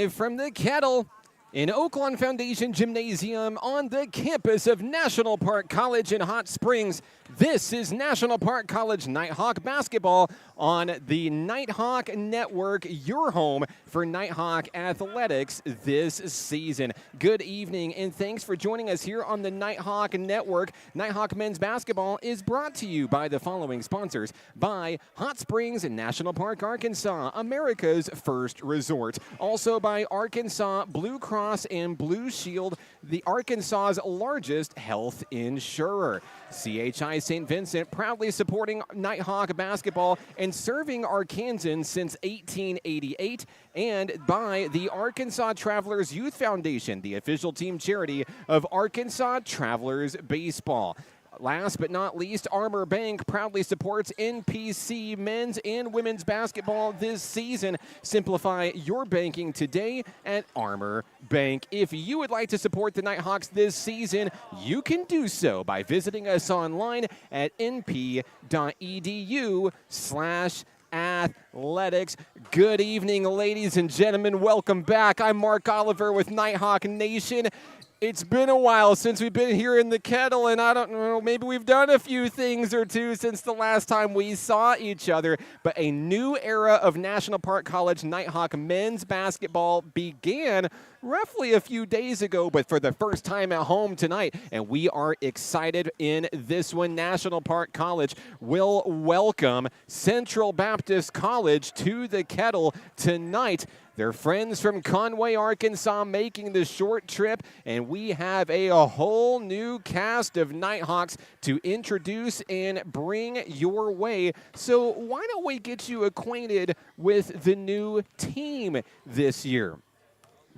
Live from the Kettle in Oaklawn Foundation Gymnasium on the campus of National Park College in Hot Springs. This is National Park College Nighthawk basketball on the Nighthawk Network, your home for Nighthawk athletics this season. Good evening and thanks for joining us here on the Nighthawk Network. Nighthawk men's basketball is brought to you by the following sponsors: by Hot Springs and National Park, Arkansas, America's first resort. Also by Arkansas Blue Cross and Blue Shield, the Arkansas's largest health insurer. CHI St. Vincent, proudly supporting Nighthawk basketball and serving Arkansans since 1888. And by the Arkansas Travelers Youth Foundation, the official team charity of Arkansas Travelers Baseball. Last but not least, Armor Bank proudly supports NPC men's and women's basketball this season. Simplify your banking today at Armor Bank. If you would like to support the Nighthawks this season, you can do so by visiting us online at np.edu/athletics. Good evening, ladies and gentlemen. Welcome back. I'm Mark Oliver with Nighthawk Nation. It's been a while since we've been here in the Kettle, and I don't know, maybe we've done a few things or two since the last time we saw each other, but a new era of National Park College Nighthawk men's basketball began roughly a few days ago, but for the first time at home tonight, and we are excited in this one. National Park College will welcome Central Baptist College to the Kettle tonight. They're friends from Conway, Arkansas, making the short trip, and we have a whole new cast of Nighthawks to introduce and bring your way. So why don't we get you acquainted with the new team this year?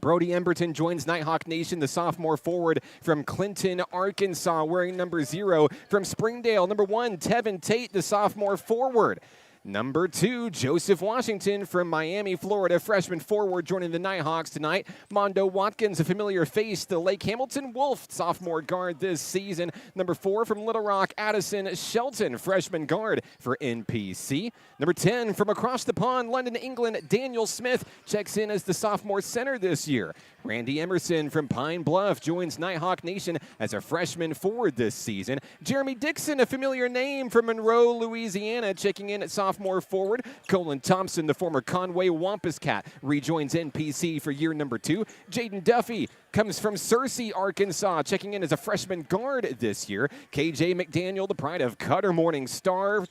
Brody Emberton joins Nighthawk Nation, the sophomore forward from Clinton, Arkansas, wearing number 0. From Springdale, number 1, Tevin Tate, the sophomore forward. Number 2, Joseph Washington from Miami, Florida, freshman forward, joining the Nighthawks tonight. Mondo Watkins, a familiar face, the Lake Hamilton Wolf, sophomore guard this season. Number 4 from Little Rock, Addison Shelton, freshman guard for NPC. Number 10 from across the pond, London, England, Daniel Smith checks in as the sophomore center this year. Randy Emerson from Pine Bluff joins Nighthawk Nation as a freshman forward this season. Jeremy Dixon, a familiar name from Monroe, Louisiana, checking in at sophomore forward. Colin Thompson, the former Conway Wampus Cat, rejoins NPC for year number 2. Jaden Duffy comes from Searcy, Arkansas, checking in as a freshman guard this year. KJ McDaniel, the pride of Cutter Morning Star,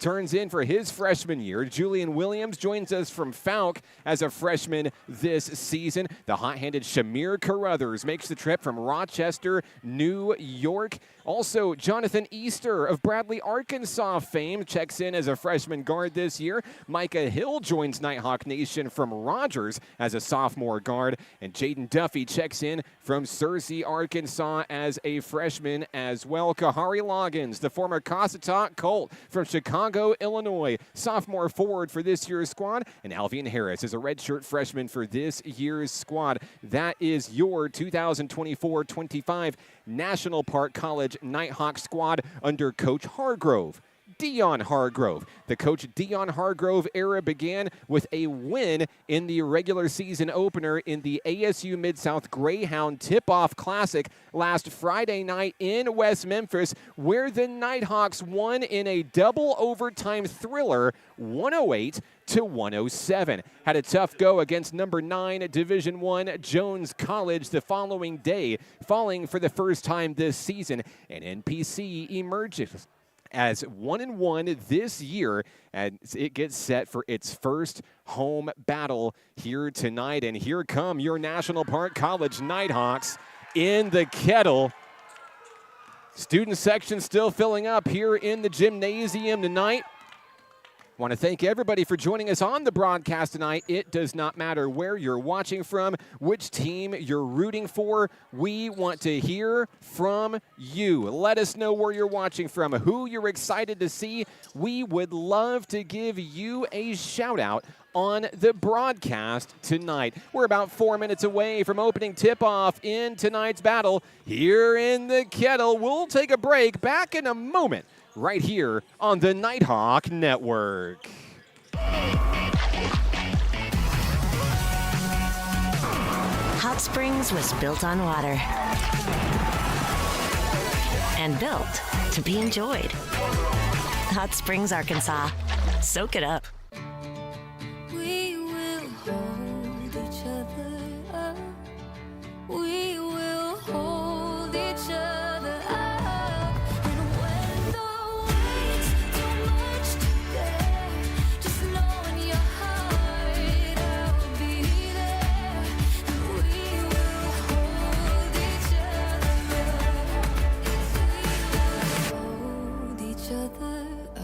turns in for his freshman year. Julian Williams joins us from Falk as a freshman this season. The hot-handed Shamir Carruthers makes the trip from Rochester, New York. Also, Jonathan Easter of Bradley, Arkansas fame checks in as a freshman guard this year. Micah Hill joins Nighthawk Nation from Rogers as a sophomore guard. And Jaden Duffy checks in from Searcy, Arkansas as a freshman as well. Kahari Loggins, the former Cossatot Colt from Chicago, Illinois, sophomore forward for this year's squad. And Alvian Harris is a redshirt freshman for this year's squad. That is your 2024-25 National Park College Nighthawk squad under Coach Hargrove. Dion Hargrove. The Coach Dion Hargrove era began with a win in the regular season opener in the ASU Mid-South Greyhound Tip-Off Classic last Friday night in West Memphis, where the Nighthawks won in a double overtime thriller, 108-107. Had a tough go against number 9 Division I Jones College the following day, falling for the first time this season, and NPC emerges as 1-1 this year as it gets set for its first home battle here tonight. And here come your National Park College Nighthawks in the Kettle. Student section still filling up here in the gymnasium tonight. Want to thank everybody for joining us on the broadcast tonight. It does not matter where you're watching from, which team you're rooting for. We want to hear from you. Let us know where you're watching from, who you're excited to see. We would love to give you a shout out on the broadcast tonight. We're about 4 minutes away from opening tip-off in tonight's battle here in the Kettle. We'll take a break. Back in a moment, right here on the Nighthawk Network. Springs was built on water and built to be enjoyed. Hot Springs, Arkansas. Soak it up. We will hold each other up. We will hold each other up. And when the weight's too much to bear, just know in your heart I'll be there. And we will hold each other up. Hold each other up.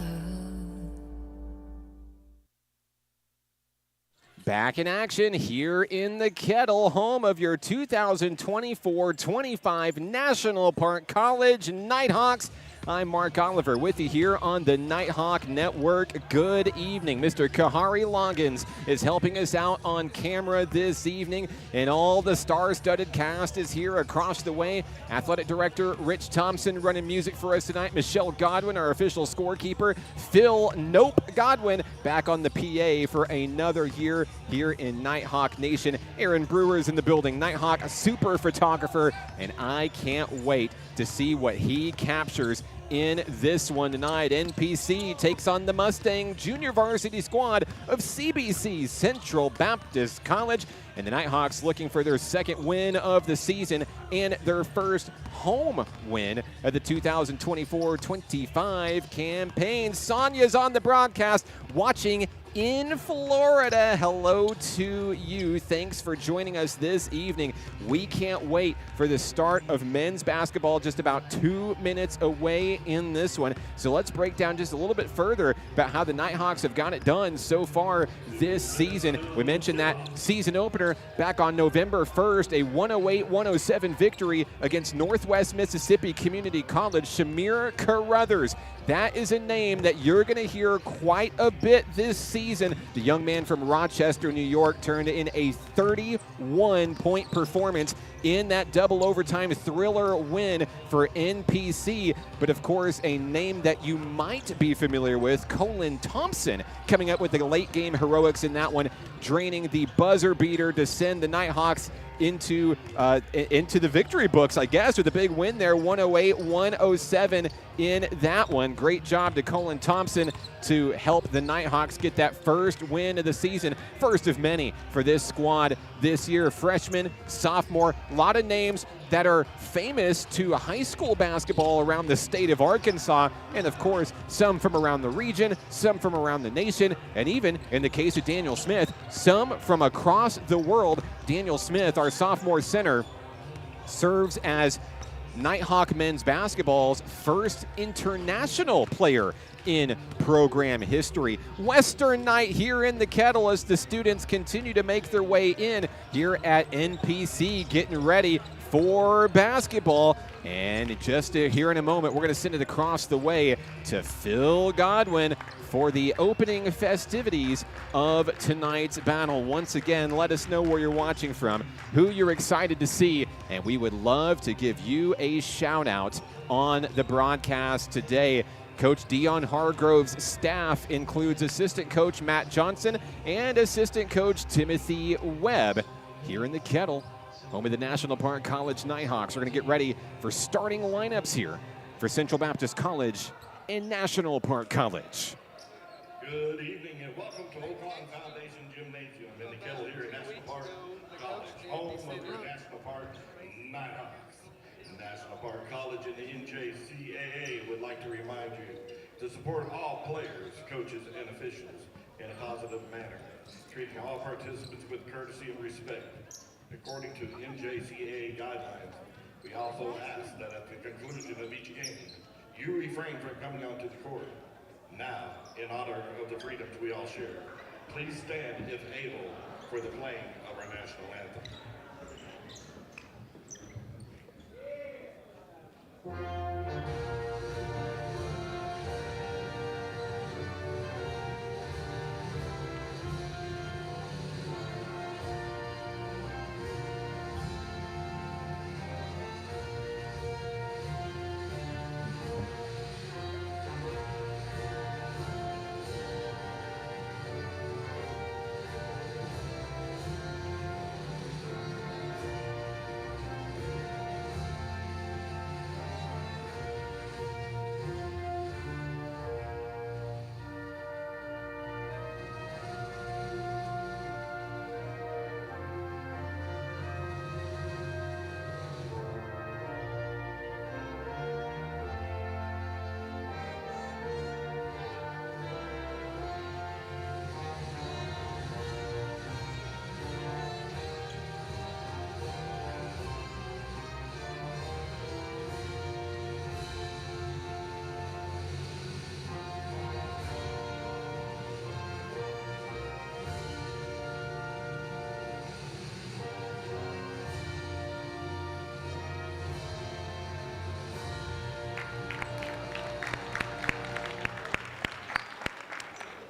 Back in action here in the Kettle, home of your 2024-25 National Park College Nighthawks. I'm Mark Oliver with you here on the Nighthawk Network. Good evening. Mr. Kahari Loggins is helping us out on camera this evening, and all the star-studded cast is here across the way. Athletic Director Rich Thompson running music for us tonight. Michelle Godwin, our official scorekeeper. Phil Nope Godwin back on the PA for another year here in Nighthawk Nation. Aaron Brewer's in the building, Nighthawk super photographer, and I can't wait to see what he captures in this one tonight. NPC takes on the Mustang junior varsity squad of CBC Central Baptist College, and the Nighthawks looking for their second win of the season and their first home win of the 2024-25 campaign. Sonia's on the broadcast watching in Florida. Hello to you. Thanks for joining us this evening. We can't wait for the start of men's basketball, just about 2 minutes away in this one. So let's break down just a little bit further about how the Nighthawks have got it done so far this season. We mentioned that season opener back on November 1st, a 108-107 victory against Northwest Mississippi Community College. Shamir Carruthers, that is a name that you're going to hear quite a bit this season. The young man from Rochester, New York, turned in a 31-point performance in that double overtime thriller win for NPC. But of course, a name that you might be familiar with, Colin Thompson, coming up with the late game heroics in that one, draining the buzzer beater to send the Nighthawks into the victory books, I guess, with a big win there, 108-107 in that one. Great job to Colin Thompson to help the Nighthawks get that first win of the season, first of many for this squad this year. Freshman, sophomore, a lot of names that are famous to high school basketball around the state of Arkansas, and of course, some from around the region, some from around the nation, and even, in the case of Daniel Smith, some from across the world. Daniel Smith, our sophomore center, serves as Nighthawk men's basketball's first international player in program history. Western night here in the Kettle as the students continue to make their way in here at NPC, getting ready for basketball. And just here in a moment, we're going to send it across the way to Phil Godwin for the opening festivities of tonight's battle. Once again, let us know where you're watching from, who you're excited to see, and we would love to give you a shout out on the broadcast today. Coach Dion Hargrove's staff includes assistant coach Matt Johnson and assistant coach Timothy Webb here in the Kettle, home of the National Park College Nighthawks. We're going to get ready for starting lineups here for Central Baptist College and National Park College. Good evening and welcome to Oakland Foundation Gymnasium in the Kettle here at National Park College, home of the National Park Nighthawks. National Park College and the NJCAA would like to remind you to support all players, coaches, and officials in a positive manner, treating all participants with courtesy and respect. According to the NJCAA guidelines, we also ask that at the conclusion of each game, you refrain from coming onto the court. Now, in honor of the freedoms we all share, please stand, if able, for the playing of our national anthem.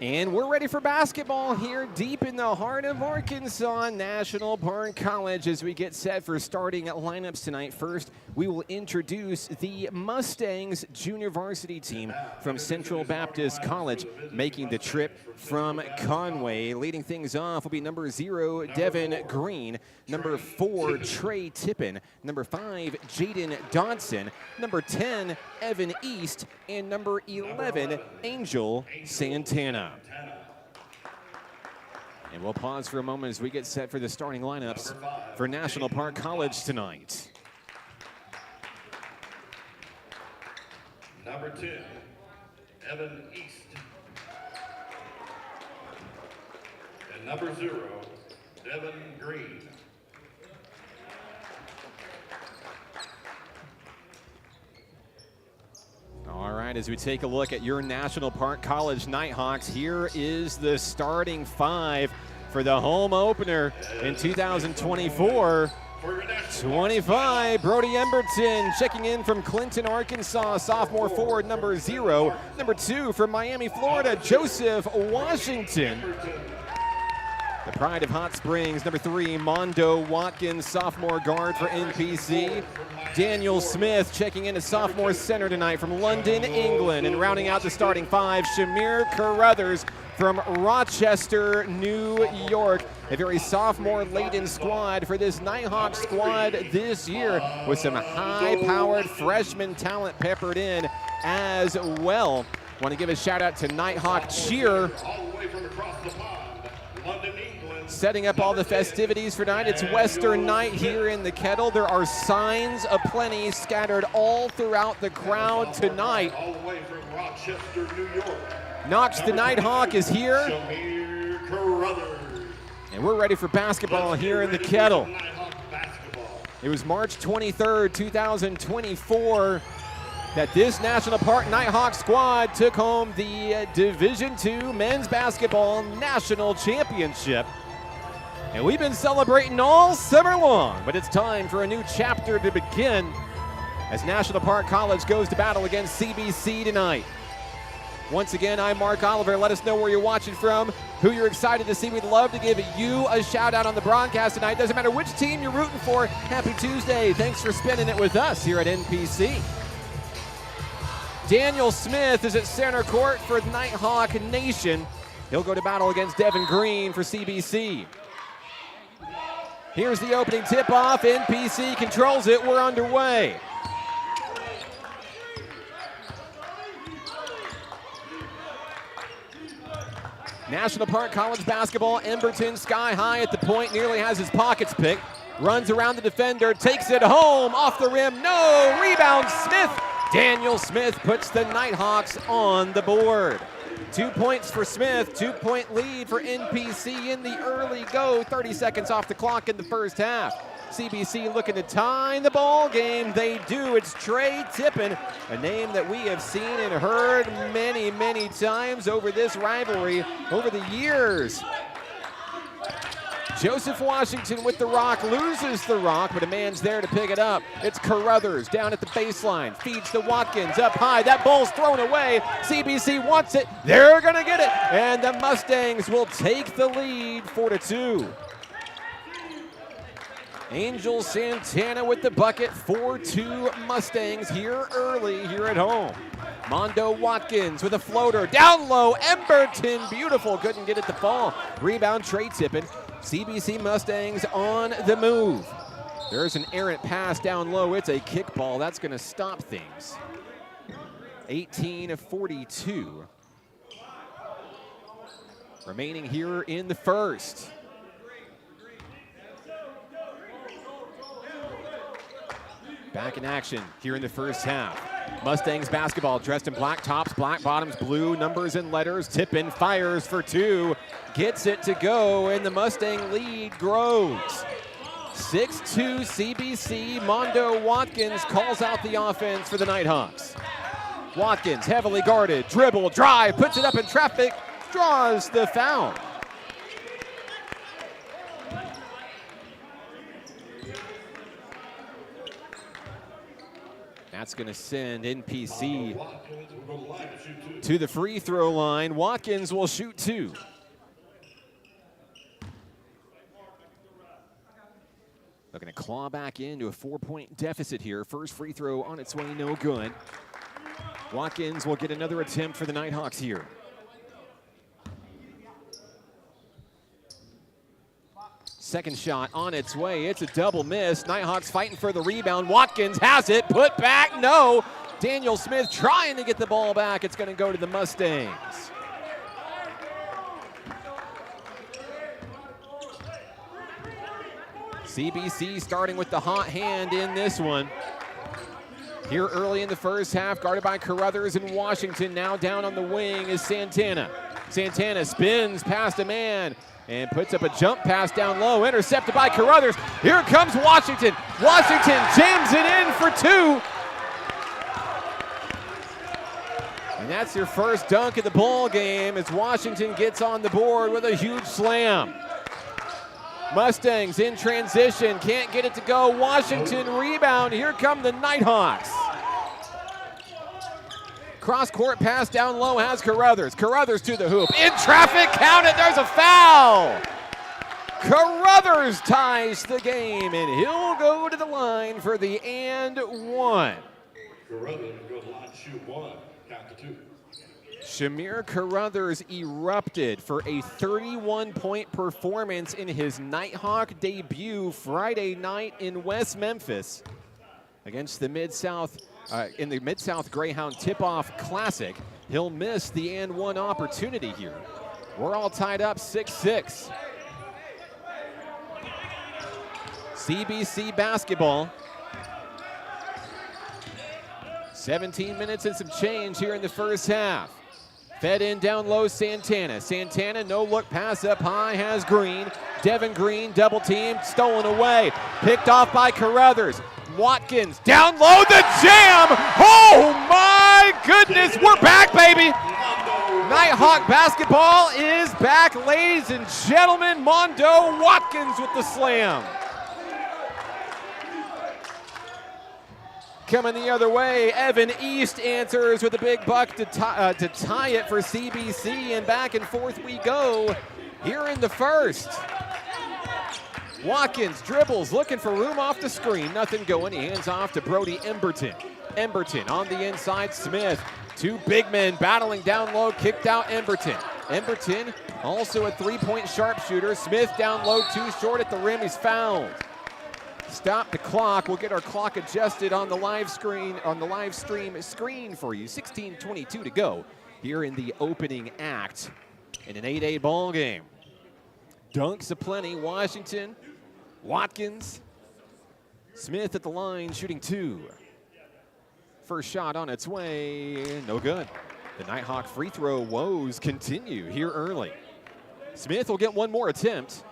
And we're ready for basketball here deep in the heart of Arkansas, National Park College, as we get set for starting lineups tonight. First, we will introduce the Mustangs junior varsity team from Central Baptist College, making the trip from Conway. Leading things off will be number 0, Devin Green, number 4, Trey Tippin, number 5, Jaden Dodson, number 10, Evan East, and number 11, Angel Santana. And we'll pause for a moment as we get set for the starting lineups for National Park College tonight. Number 10, Evan East. And number 0, Devin Green. All right, as we take a look at your National Park College Nighthawks, here is the starting 5 for the home opener in 2024. 25, Brody Emberton checking in from Clinton, Arkansas, sophomore forward, number 0. Number 2 from Miami, Florida, Joseph Washington. The pride of Hot Springs, number 3, Mondo Watkins, sophomore guard for NPC. Daniel Smith checking in as sophomore center tonight from London, England. And rounding out the starting 5, Shamir Carruthers from Rochester, New York. A very sophomore-laden squad for this Nighthawk squad this year, with some high-powered freshman talent peppered in as well. Want to give a shout-out to Nighthawk Cheer, setting up all the festivities for tonight. It's Western night here in the Kettle. There are signs aplenty scattered all throughout the crowd tonight. All the way from Rochester, New York. Knox the Nighthawk is here. Shamir Carruthers. And we're ready for basketball here in the Kettle. It was March 23rd, 2024, that this National Park Nighthawk squad took home the Division II Men's Basketball National Championship. And we've been celebrating all summer long, but it's time for a new chapter to begin as National Park College goes to battle against CBC tonight. Once again, I'm Mark Oliver. Let us know where you're watching from, who you're excited to see. We'd love to give you a shout out on the broadcast tonight. Doesn't matter which team you're rooting for. Happy Tuesday. Thanks for spending it with us here at NPC. Daniel Smith is at center court for Nighthawk Nation. He'll go to battle against Devin Green for CBC. Here's the opening tip-off. NPC controls it. We're underway. National Park College basketball. Emberton sky high at the point, nearly has his pockets picked. Runs around the defender, takes it home, off the rim, no, rebound Smith. Daniel Smith puts the Nighthawks on the board. 2 points for Smith, 2-point lead for NPC in the early go. 30 seconds off the clock in the first half. CBC looking to tie the ball game. They do. It's Trey Tippin, a name that we have seen and heard many, many times over this rivalry over the years. Joseph Washington with the rock, loses the rock, but a man's there to pick it up. It's Carruthers down at the baseline, feeds to Watkins up high. That ball's thrown away. CBC wants it. They're going to get it. And the Mustangs will take the lead 4-2. Angel Santana with the bucket, 4-2 Mustangs here early here at home. Mondo Watkins with a floater, down low, Emberton, beautiful, couldn't get it to fall. Rebound, Trey Tippin. CBC Mustangs on the move. There's an errant pass down low, it's a kickball, that's gonna stop things. 18-42. Remaining here in the first. Back in action here in the first half. Mustangs basketball, dressed in black tops, black bottoms, blue numbers and letters. Tippin fires for 2, gets it to go, and the Mustang lead grows. 6-2 CBC. Mondo Watkins calls out the offense for the Nighthawks. Watkins heavily guarded, dribble, drive, puts it up in traffic, draws the foul. That's going to send NPC Watkins will go to the line to shoot 2. to the free throw line. Watkins will shoot 2. Looking to claw back into a 4-point deficit here. First free throw on its way, no good. Watkins will get another attempt for the Nighthawks here. Second shot on its way. It's a double miss. Nighthawks fighting for the rebound. Watkins has it. Put back. No. Daniel Smith trying to get the ball back. It's going to go to the Mustangs. CBC starting with the hot hand in this one. Here early in the first half, guarded by Carruthers and Washington. Now down on the wing is Santana. Santana spins past a man and puts up a jump pass down low, intercepted by Carruthers. Here comes Washington. Washington jams it in for 2. And that's your first dunk of the ball game as Washington gets on the board with a huge slam. Mustangs in transition, can't get it to go. Washington rebound. Here come the Nighthawks. Cross-court pass down low has Carruthers. Carruthers to the hoop. In traffic, count it, there's a foul. Carruthers ties the game, and he'll go to the line for the and 1. Carruthers will go to the line to shoot 1. Count to 2. Shamir Carruthers erupted for a 31-point performance in his Nighthawk debut Friday night in West Memphis against the Mid-South in the Mid-South Greyhound Tip-Off Classic. He'll miss the and 1 opportunity here. We're all tied up 6-6. CBC basketball. 17 minutes and some change here in the first half. Fed in down low, Santana. Santana, no look pass up high, has Green. Devin Green, double team, stolen away. Picked off by Carruthers. Watkins, down low, the jam! Oh my goodness, we're back, baby! Nighthawk basketball is back, ladies and gentlemen. Mondo Watkins with the slam. Coming the other way, Evan East answers with a big buck to tie it for CBC, and back and forth we go here in the first. Watkins dribbles, looking for room off the screen. Nothing going. He hands off to Brody Emberton. Emberton on the inside. Smith. 2 big men battling down low. Kicked out Emberton. Emberton also a 3-point sharpshooter. Smith down low, too short at the rim. He's fouled. Stop the clock. We'll get our clock adjusted on the live screen, screen for you. 16:22 to go here in the opening act in an 8-8 ball game. Dunks aplenty. Washington, Watkins, Smith at the line, shooting 2. First shot on its way, no good. The Nighthawk free throw woes continue here early. Smith will get one more attempt.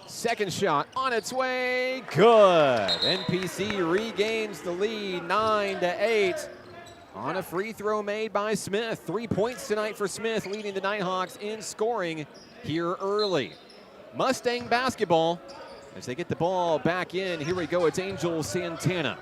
Second shot on its way, good. NPC regains the lead, 9-8 on a free throw made by Smith. 3 points tonight for Smith, leading the Nighthawks in scoring here early. Mustang basketball as they get the ball back in. Here we go, it's Angel Santana.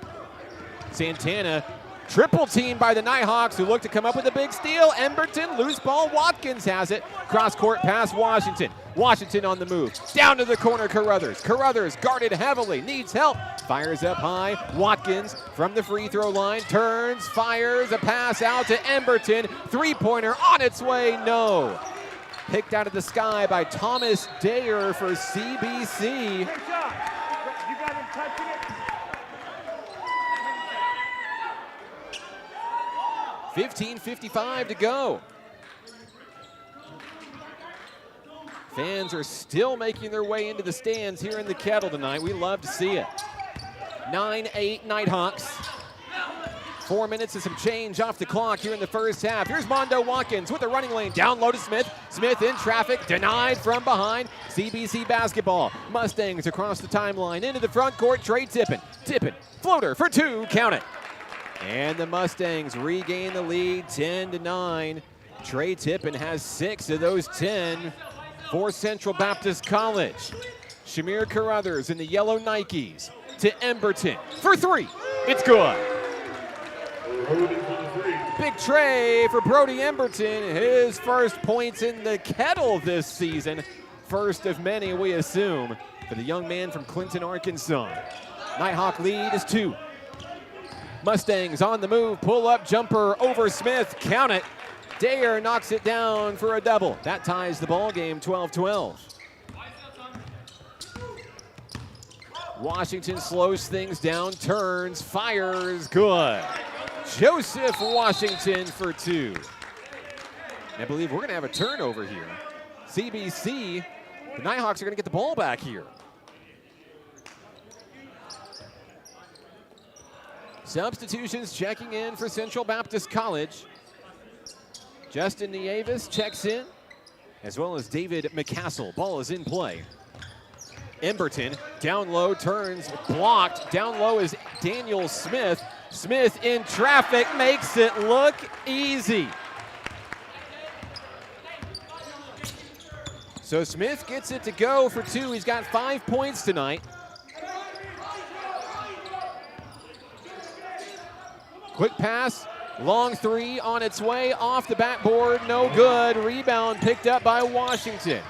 Santana triple team by the Nighthawks, who look to come up with a big steal. Emberton, loose ball, Watkins has it. Cross court pass, Washington. Washington on the move, down to the corner, Carruthers. Carruthers guarded heavily, needs help. Fires up high, Watkins from the free throw line, turns, fires, a pass out to Emberton. 3-pointer on its way, no. Picked out of the sky by Thomas Dayer for CBC. You got him touching it. 15:55 to go. Fans are still making their way into the stands here in the Kettle tonight. We love to see it. 9-8 Nighthawks. 4 minutes and some change off the clock here in the first half. Here's Mondo Watkins with a running lane. Down low to Smith. Smith in traffic. Denied from behind. CBC basketball. Mustangs across the timeline. Into the front court. Trey Tippin. Tippin. Floater for 2. Count it. And the Mustangs regain the lead 10-9. Trey Tippin has 6 of those 10 for Central Baptist College. Shamir Carruthers in the yellow Nikes to Emberton for three. It's good. Brody for the three. Big tray for Brody Emberton. His first points in the Kettle this season. First of many, we assume, for the young man from Clinton, Arkansas. Nighthawk lead is 2. Mustangs on the move. Pull-up jumper over Smith. Count it. Dare knocks it down for a double. That ties the ball game 12-12. Washington slows things down, turns, fires, good. Joseph Washington for 2. I believe we're going to have a turnover here. CBC, the Nighthawks are going to get the ball back here. Substitutions checking in for Central Baptist College. Justin Nieves checks in, as well as David McCassell. Ball is in play. Emberton, down low, turns, blocked. Down low is Daniel Smith. Smith in traffic, makes it look easy. So Smith gets it to go for 2. He's got 5 points tonight. Quick pass, long 3 on its way, off the backboard, no good. Rebound picked up by Washington.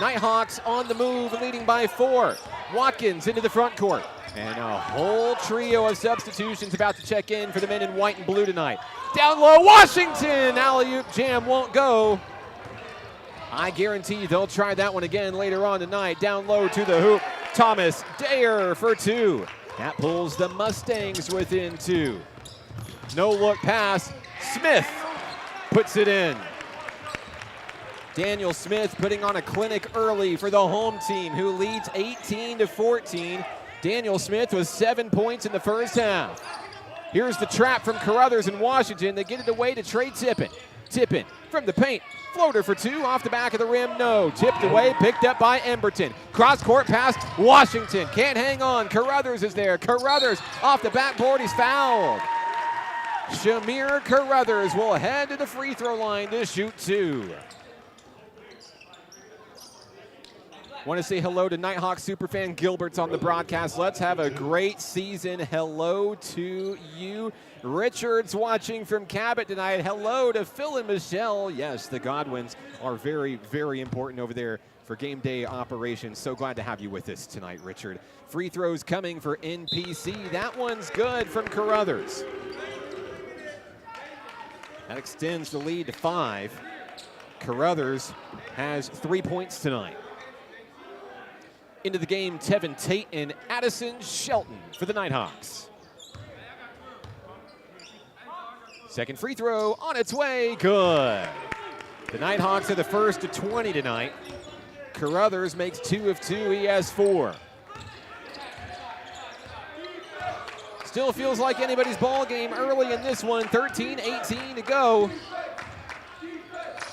Nighthawks on the move, leading by 4. Watkins into the front court. And a whole trio of substitutions about to check in for the men in white and blue tonight. Down low, Washington! Alley-oop jam won't go. I guarantee they'll try that one again later on tonight. Down low to the hoop. Thomas Dare for 2. That pulls the Mustangs within 2. No look pass. Smith puts it in. Daniel Smith putting on a clinic early for the home team, who leads 18-14. Daniel Smith with 7 points in the first half. Here's the trap from Carruthers and Washington. They get it away to Trey Tippin. Tippin from the paint. Floater for 2, off the back of the rim, no. Tipped away, picked up by Emberton. Cross-court pass, Washington can't hang on. Carruthers is there. Carruthers off the backboard, he's fouled. Shamir Carruthers will head to the free throw line to shoot 2. Want to say hello to Nighthawk superfan Gilbert's on the broadcast. Let's have a great season. Hello to you. Richard's watching from Cabot tonight. Hello to Phil and Michelle. Yes, the Godwins are very, very important over there for game day operations. So glad to have you with us tonight, Richard. Free throws coming for NPC. That one's good from Carruthers. That extends the lead to 5. Carruthers has 3 points tonight. Into the game, Tevin Tate and Addison Shelton for the Nighthawks. Second free throw on its way, good. The Nighthawks are the first to 20 tonight. Carruthers makes 2 of 2, he has 4. Still feels like anybody's ball game early in this one, 13-18 to go.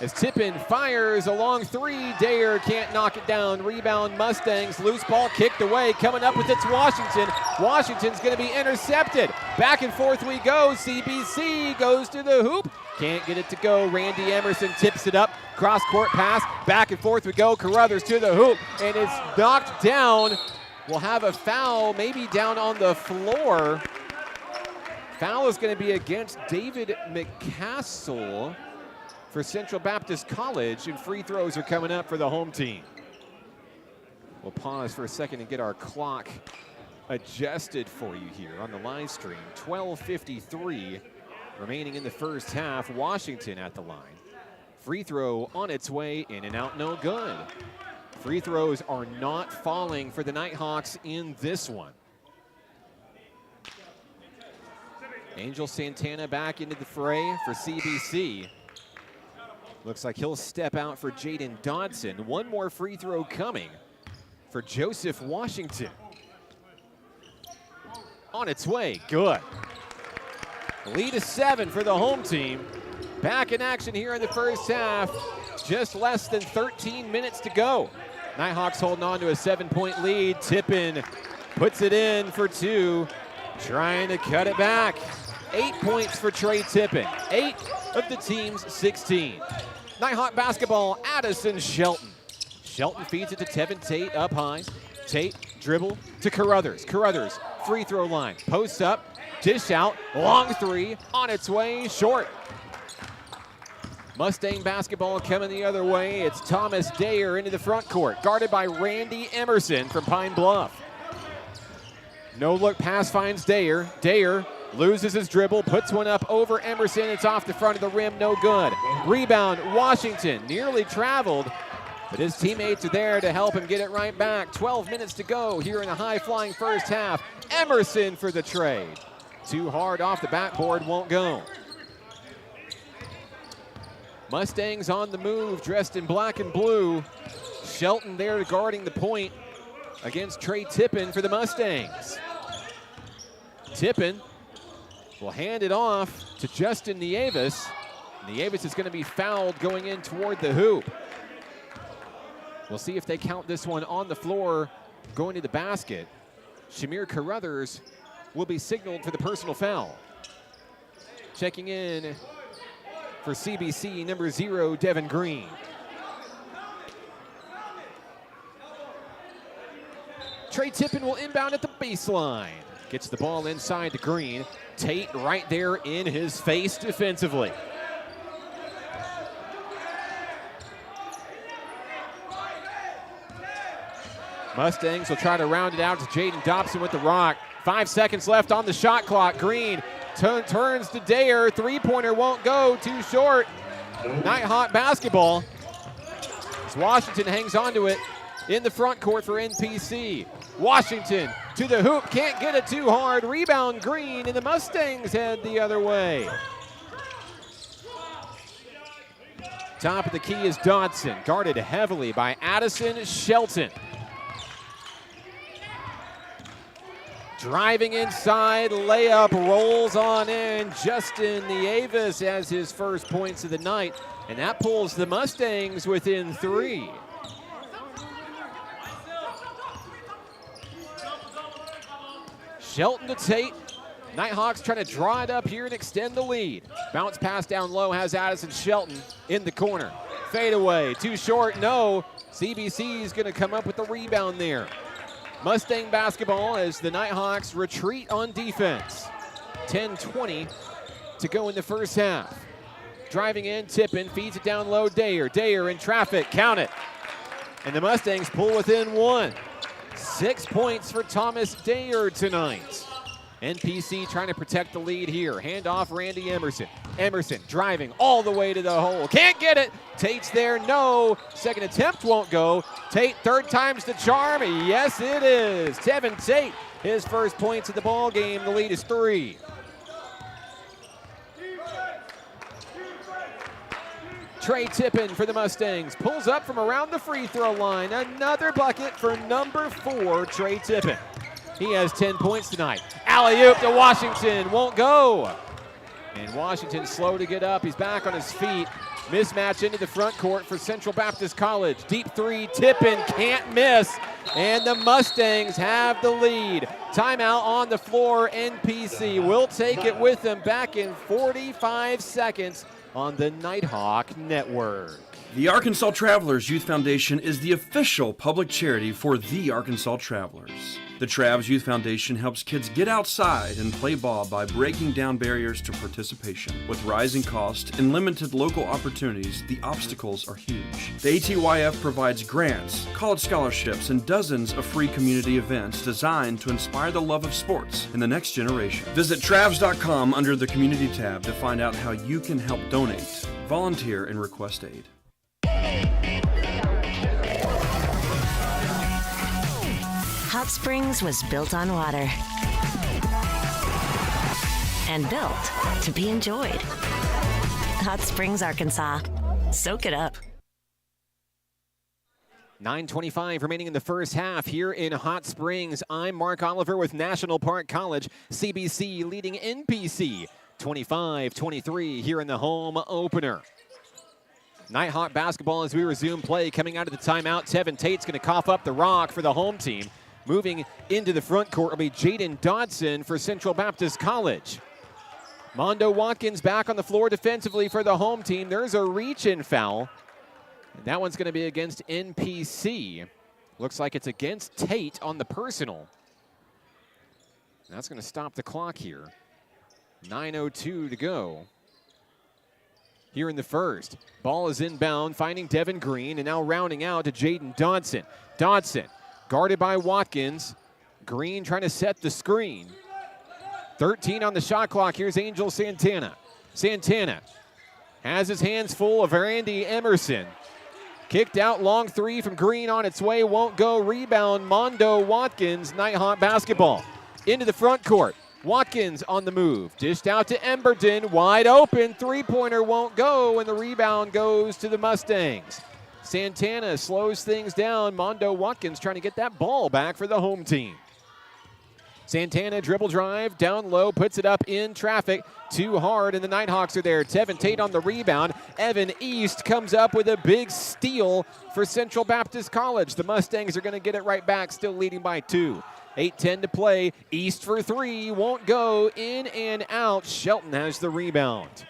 As Tippin fires a long 3, Dare can't knock it down. Rebound Mustangs, loose ball kicked away. Coming up with it's Washington. Washington's going to be intercepted. Back and forth we go. CBC goes to the hoop. Can't get it to go. Randy Emerson tips it up. Cross-court pass. Back and forth we go. Carruthers to the hoop. And it's knocked down. We'll have a foul maybe down on the floor. Foul is going to be against David McCassell for Central Baptist College, and free throws are coming up for the home team. We'll pause for a second and get our clock adjusted for you here on the live stream. 12:53 remaining in the first half. Washington at the line. Free throw on its way, in and out, no good. Free throws are not falling for the Nighthawks in this one. Angel Santana back into the fray for CBC. Looks like he'll step out for Jaden Dodson. One more free throw coming for Joseph Washington. On its way, good. Lead is 7 for the home team. Back in action here in the first half. Just less than 13 minutes to go. Nighthawks holding on to a 7-point lead. Tippin puts it in for 2. Trying to cut it back. 8 points for Trey Tippin. 8 of the team's 16. Nighthawk basketball, Addison Shelton. Shelton feeds it to Tevin Tate up high. Tate, dribble to Carruthers. Carruthers, free throw line. Posts up, dish out, long three, on its way, short. Mustang basketball coming the other way. It's Thomas Dayer into the front court, guarded by Randy Emerson from Pine Bluff. No look pass finds Dayer. Dayer loses his dribble, puts one up over Emerson. It's off the front of the rim, no good. Rebound, Washington, nearly traveled, but his teammates are there to help him get it right back. 12 minutes to go here in the high-flying first half. Emerson for the trade. Too hard off the backboard, won't go. Mustangs on the move, dressed in black and blue. Shelton there guarding the point against Trey Tippin for the Mustangs. Tippin will hand it off to Justin Nieves. Nieves is going to be fouled going in toward the hoop. We'll see if they count this one on the floor going to the basket. Shamir Carruthers will be signaled for the personal foul. Checking in for CBC, number 0, Devin Green. Trey Tippin will inbound at the baseline. Gets the ball inside to Green. Tate right there in his face defensively. Mustangs will try to round it out to Jaden Dobson with the rock. 5 seconds left on the shot clock. Green turns to Dayer. Three-pointer won't go, too short. Nighthawk basketball. As Washington hangs onto it in the front court for NPC. Washington to the hoop, can't get it too hard. Rebound Green, and the Mustangs head the other way. Top of the key is Dodson, guarded heavily by Addison Shelton. Driving inside, layup rolls on in. Justin Nieves has his first points of the night, and that pulls the Mustangs within 3. Shelton to Tate. Nighthawks trying to draw it up here and extend the lead. Bounce pass down low has Addison Shelton in the corner. Fade away, too short, no. CBC is going to come up with the rebound there. Mustang basketball as the Nighthawks retreat on defense. 10:20 to go in the first half. Driving in, Tippin, feeds it down low, Dayer. Dayer in traffic, count it. And the Mustangs pull within 1. 6 points for Thomas Dayer tonight. NPC trying to protect the lead here. Hand off Randy Emerson. Emerson driving all the way to the hole. Can't get it. Tate's there, no. Second attempt won't go. Tate, third time's the charm. Yes, it is. Tevin Tate, his first points of the ball game. The lead is 3. Trey Tippin for the Mustangs. Pulls up from around the free throw line. Another bucket for number 4, Trey Tippin. He has 10 points tonight. Alley-oop to Washington, won't go. And Washington slow to get up. He's back on his feet. Mismatch into the front court for Central Baptist College. Deep 3, Tippin can't miss. And the Mustangs have the lead. Timeout on the floor. NPC will take it with them back in 45 seconds on the Nighthawk Network. The Arkansas Travelers Youth Foundation is the official public charity for the Arkansas Travelers. The Travs Youth Foundation helps kids get outside and play ball by breaking down barriers to participation. With rising costs and limited local opportunities, the obstacles are huge. The ATYF provides grants, college scholarships, and dozens of free community events designed to inspire the love of sports in the next generation. Visit Travs.com under the Community tab to find out how you can help donate, volunteer, and request aid. Hot Springs was built on water and built to be enjoyed. Hot Springs, Arkansas. Soak it up. 9:25 remaining in the first half here in Hot Springs. I'm Mark Oliver with National Park College. CBC leading NPC 25-23 here in the home opener. Nighthawk basketball as we resume play. Coming out of the timeout, Tevin Tate's going to cough up the rock for the home team. Moving into the front court will be Jaden Dodson for Central Baptist College. Mondo Watkins back on the floor defensively for the home team. There's a reach-in foul. And that one's going to be against NPC. Looks like it's against Tate on the personal. That's going to stop the clock here. 9:02 to go. Here in the first. Ball is inbound, finding Devin Green, and now rounding out to Jaden Dodson. Dodson, guarded by Watkins. Green trying to set the screen. 13 on the shot clock. Here's Angel Santana. Santana has his hands full of Randy Emerson. Kicked out, long three from Green on its way, won't go. Rebound, Mondo Watkins, Nighthawk basketball. Into the front court. Watkins on the move. Dished out to Emberton, wide open. Three-pointer won't go, and the rebound goes to the Mustangs. Santana slows things down. Mondo Watkins trying to get that ball back for the home team. Santana dribble drive, down low, puts it up in traffic. Too hard, and the Nighthawks are there. Tevin Tate on the rebound. Evan East comes up with a big steal for Central Baptist College. The Mustangs are going to get it right back, still leading by 2. 8:10 to play. East for 3, won't go. In and out. Shelton has the rebound.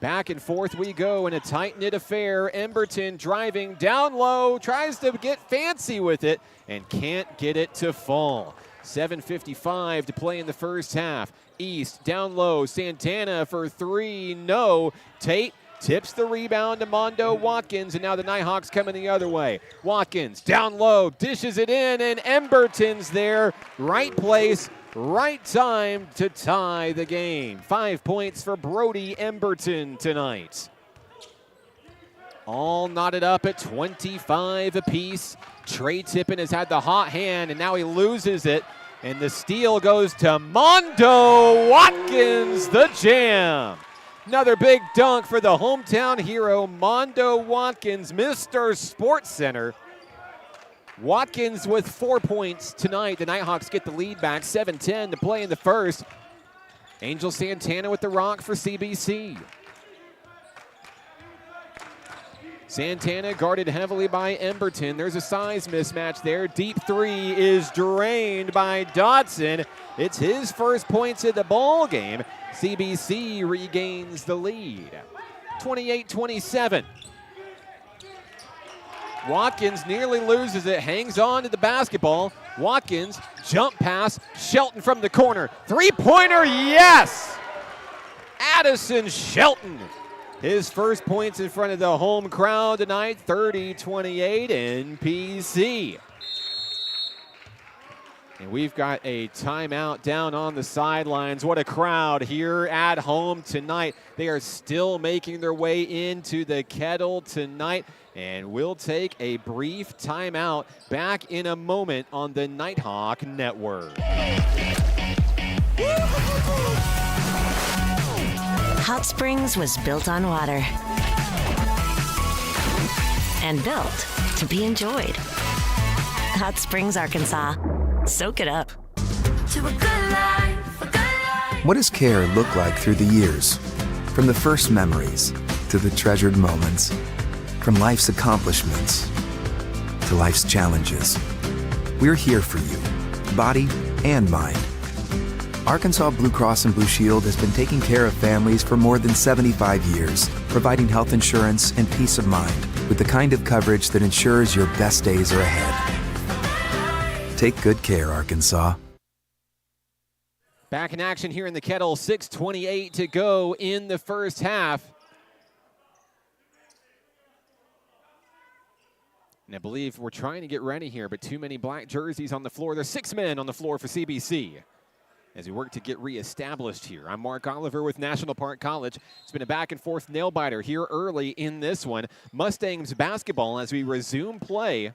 Back and forth we go in a tight-knit affair. Emberton driving down low, tries to get fancy with it, and can't get it to fall. 7:55 to play in the first half. East down low. Santana for 3. No. Tate tips the rebound to Mondo Watkins, and now the Nighthawks coming the other way. Watkins down low, dishes it in, and Emberton's there. Right place, right time to tie the game. 5 points for Brody Emberton tonight. All knotted up at 25 apiece. Trey Tippin has had the hot hand, and now he loses it. And the steal goes to Mondo Watkins, the jam. Another big dunk for the hometown hero, Mondo Watkins, Mr. Sports Center. Watkins with 4 points tonight. The Nighthawks get the lead back, 7:10 to play in the first. Angel Santana with the rock for CBC. Santana guarded heavily by Emberton. There's a size mismatch there. Deep three is drained by Dodson. It's his first points of the ball game. CBC regains the lead. 28-27. Watkins nearly loses it, hangs on to the basketball. Watkins, jump pass, Shelton from the corner. Three-pointer, yes! Addison Shelton. His first points in front of the home crowd tonight, 30-28 NPC. And we've got a timeout down on the sidelines. What a crowd here at home tonight. They are still making their way into the Kettle tonight. And we'll take a brief timeout. Back in a moment on the Nighthawk Network. Hot Springs was built on water and built to be enjoyed. Hot Springs, Arkansas. Soak it up. To a good life, a good life. What does care look like through the years? From the first memories to the treasured moments. From life's accomplishments to life's challenges. We're here for you, body and mind. Arkansas Blue Cross and Blue Shield has been taking care of families for more than 75 years, providing health insurance and peace of mind with the kind of coverage that ensures your best days are ahead. Take good care, Arkansas. Back in action here in the Kettle, 6:28 to go in the first half. And I believe we're trying to get ready here, but too many black jerseys on the floor. There's 6 men on the floor for CBC as we work to get reestablished here. I'm Mark Oliver with National Park College. It's been a back-and-forth nail-biter here early in this one. Mustangs basketball as we resume play.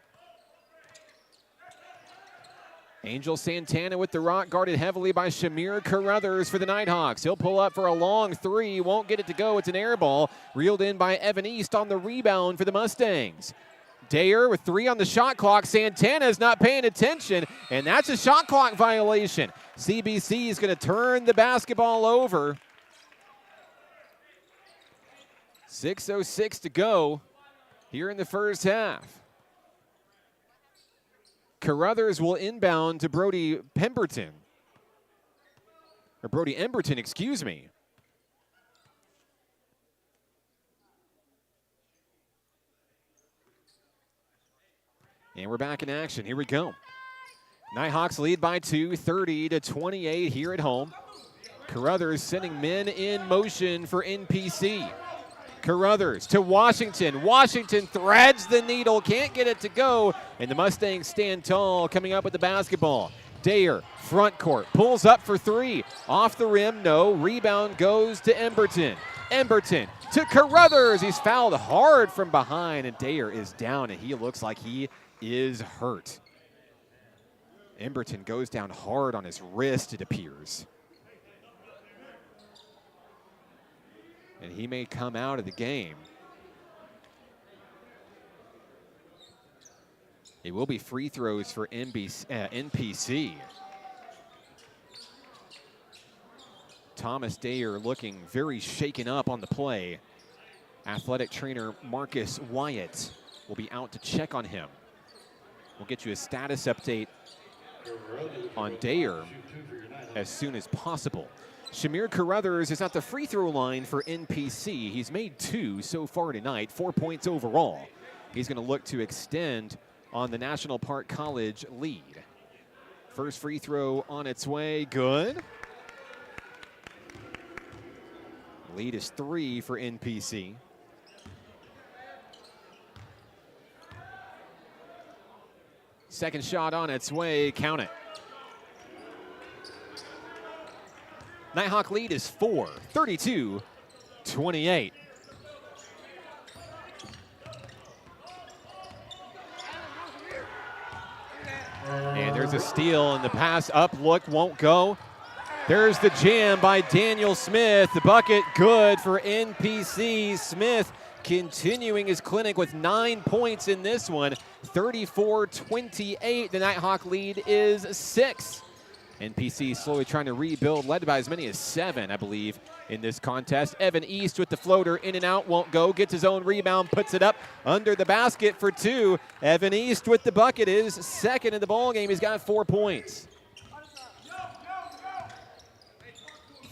Angel Santana with the rock, guarded heavily by Shamir Carruthers for the Nighthawks. He'll pull up for a long three, won't get it to go. It's an air ball, reeled in by Evan East on the rebound for the Mustangs. Dayer with 3 on the shot clock. Santana's not paying attention, and that's a shot clock violation. CBC is going to turn the basketball over. 6:06 to go here in the first half. Carruthers will inbound to Brody Pemberton. Or Brody Emberton, excuse me. And we're back in action. Here we go. Nighthawks lead by 2, 30-28 here at home. Carruthers sending men in motion for NPC. Carruthers to Washington. Washington threads the needle, can't get it to go, and the Mustangs stand tall coming up with the basketball. Dayer, front court, pulls up for 3. Off the rim, no. Rebound goes to Emberton. Emberton to Carruthers. He's fouled hard from behind, and Dayer is down, and he looks like he is hurt. Emberton goes down hard on his wrist, it appears. And he may come out of the game. It will be free throws for NPC. Thomas Dayer looking very shaken up on the play. Athletic trainer Marcus Wyatt will be out to check on him. We'll get you a status update on Dayer as soon as possible. Shamir Carruthers is at the free throw line for NPC. He's made 2 so far tonight, 4 points overall. He's going to look to extend on the National Park College lead. First free throw on its way, good. Lead is 3 for NPC. Second shot on its way, count it. Nighthawk lead is 4, 32-28. And there's a steal, and the pass up look won't go. There's the jam by Daniel Smith. The bucket good for NPC. Smith continuing his clinic with 9 points in this one. 34-28. The Nighthawk lead is 6. NPC slowly trying to rebuild, led by as many as 7, I believe, in this contest. Evan East with the floater, in and out, won't go. Gets his own rebound, puts it up under the basket for 2. Evan East with the bucket is second in the ballgame. He's got 4 points.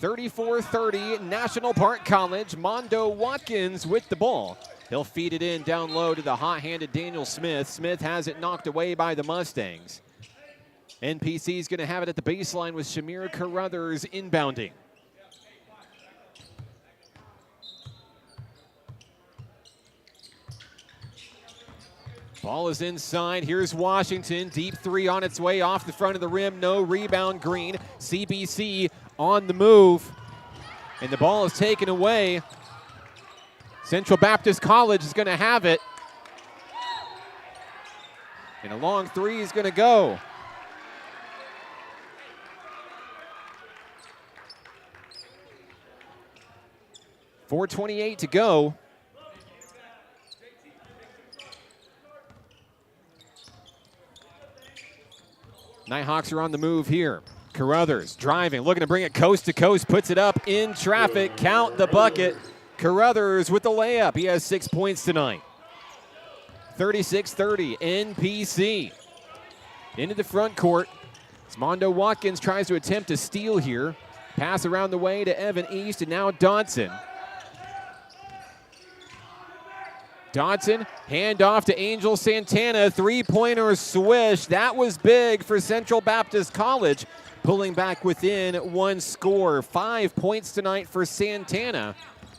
34-30, National Park College. Mondo Watkins with the ball. He'll feed it in down low to the hot-handed Daniel Smith. Smith has it knocked away by the Mustangs. NPC is going to have it at the baseline with Shamir Carruthers inbounding. Ball is inside. Here's Washington. Deep 3 on its way off the front of the rim. No rebound. Green. CBC on the move. And the ball is taken away. Central Baptist College is going to have it. And a long 3 is going to go. .428 to go. Nighthawks are on the move here. Carruthers driving, looking to bring it coast to coast, puts it up in traffic. Count the bucket. Carruthers with the layup. He has 6 points tonight. 36-30, NPC. Into the front court. Mondo Watkins tries to attempt a steal here. Pass around the way to Evan East, and now Dodson. Dodson, handoff to Angel Santana, 3-pointer swish. That was big for Central Baptist College, pulling back within 1 score. 5 points tonight for Santana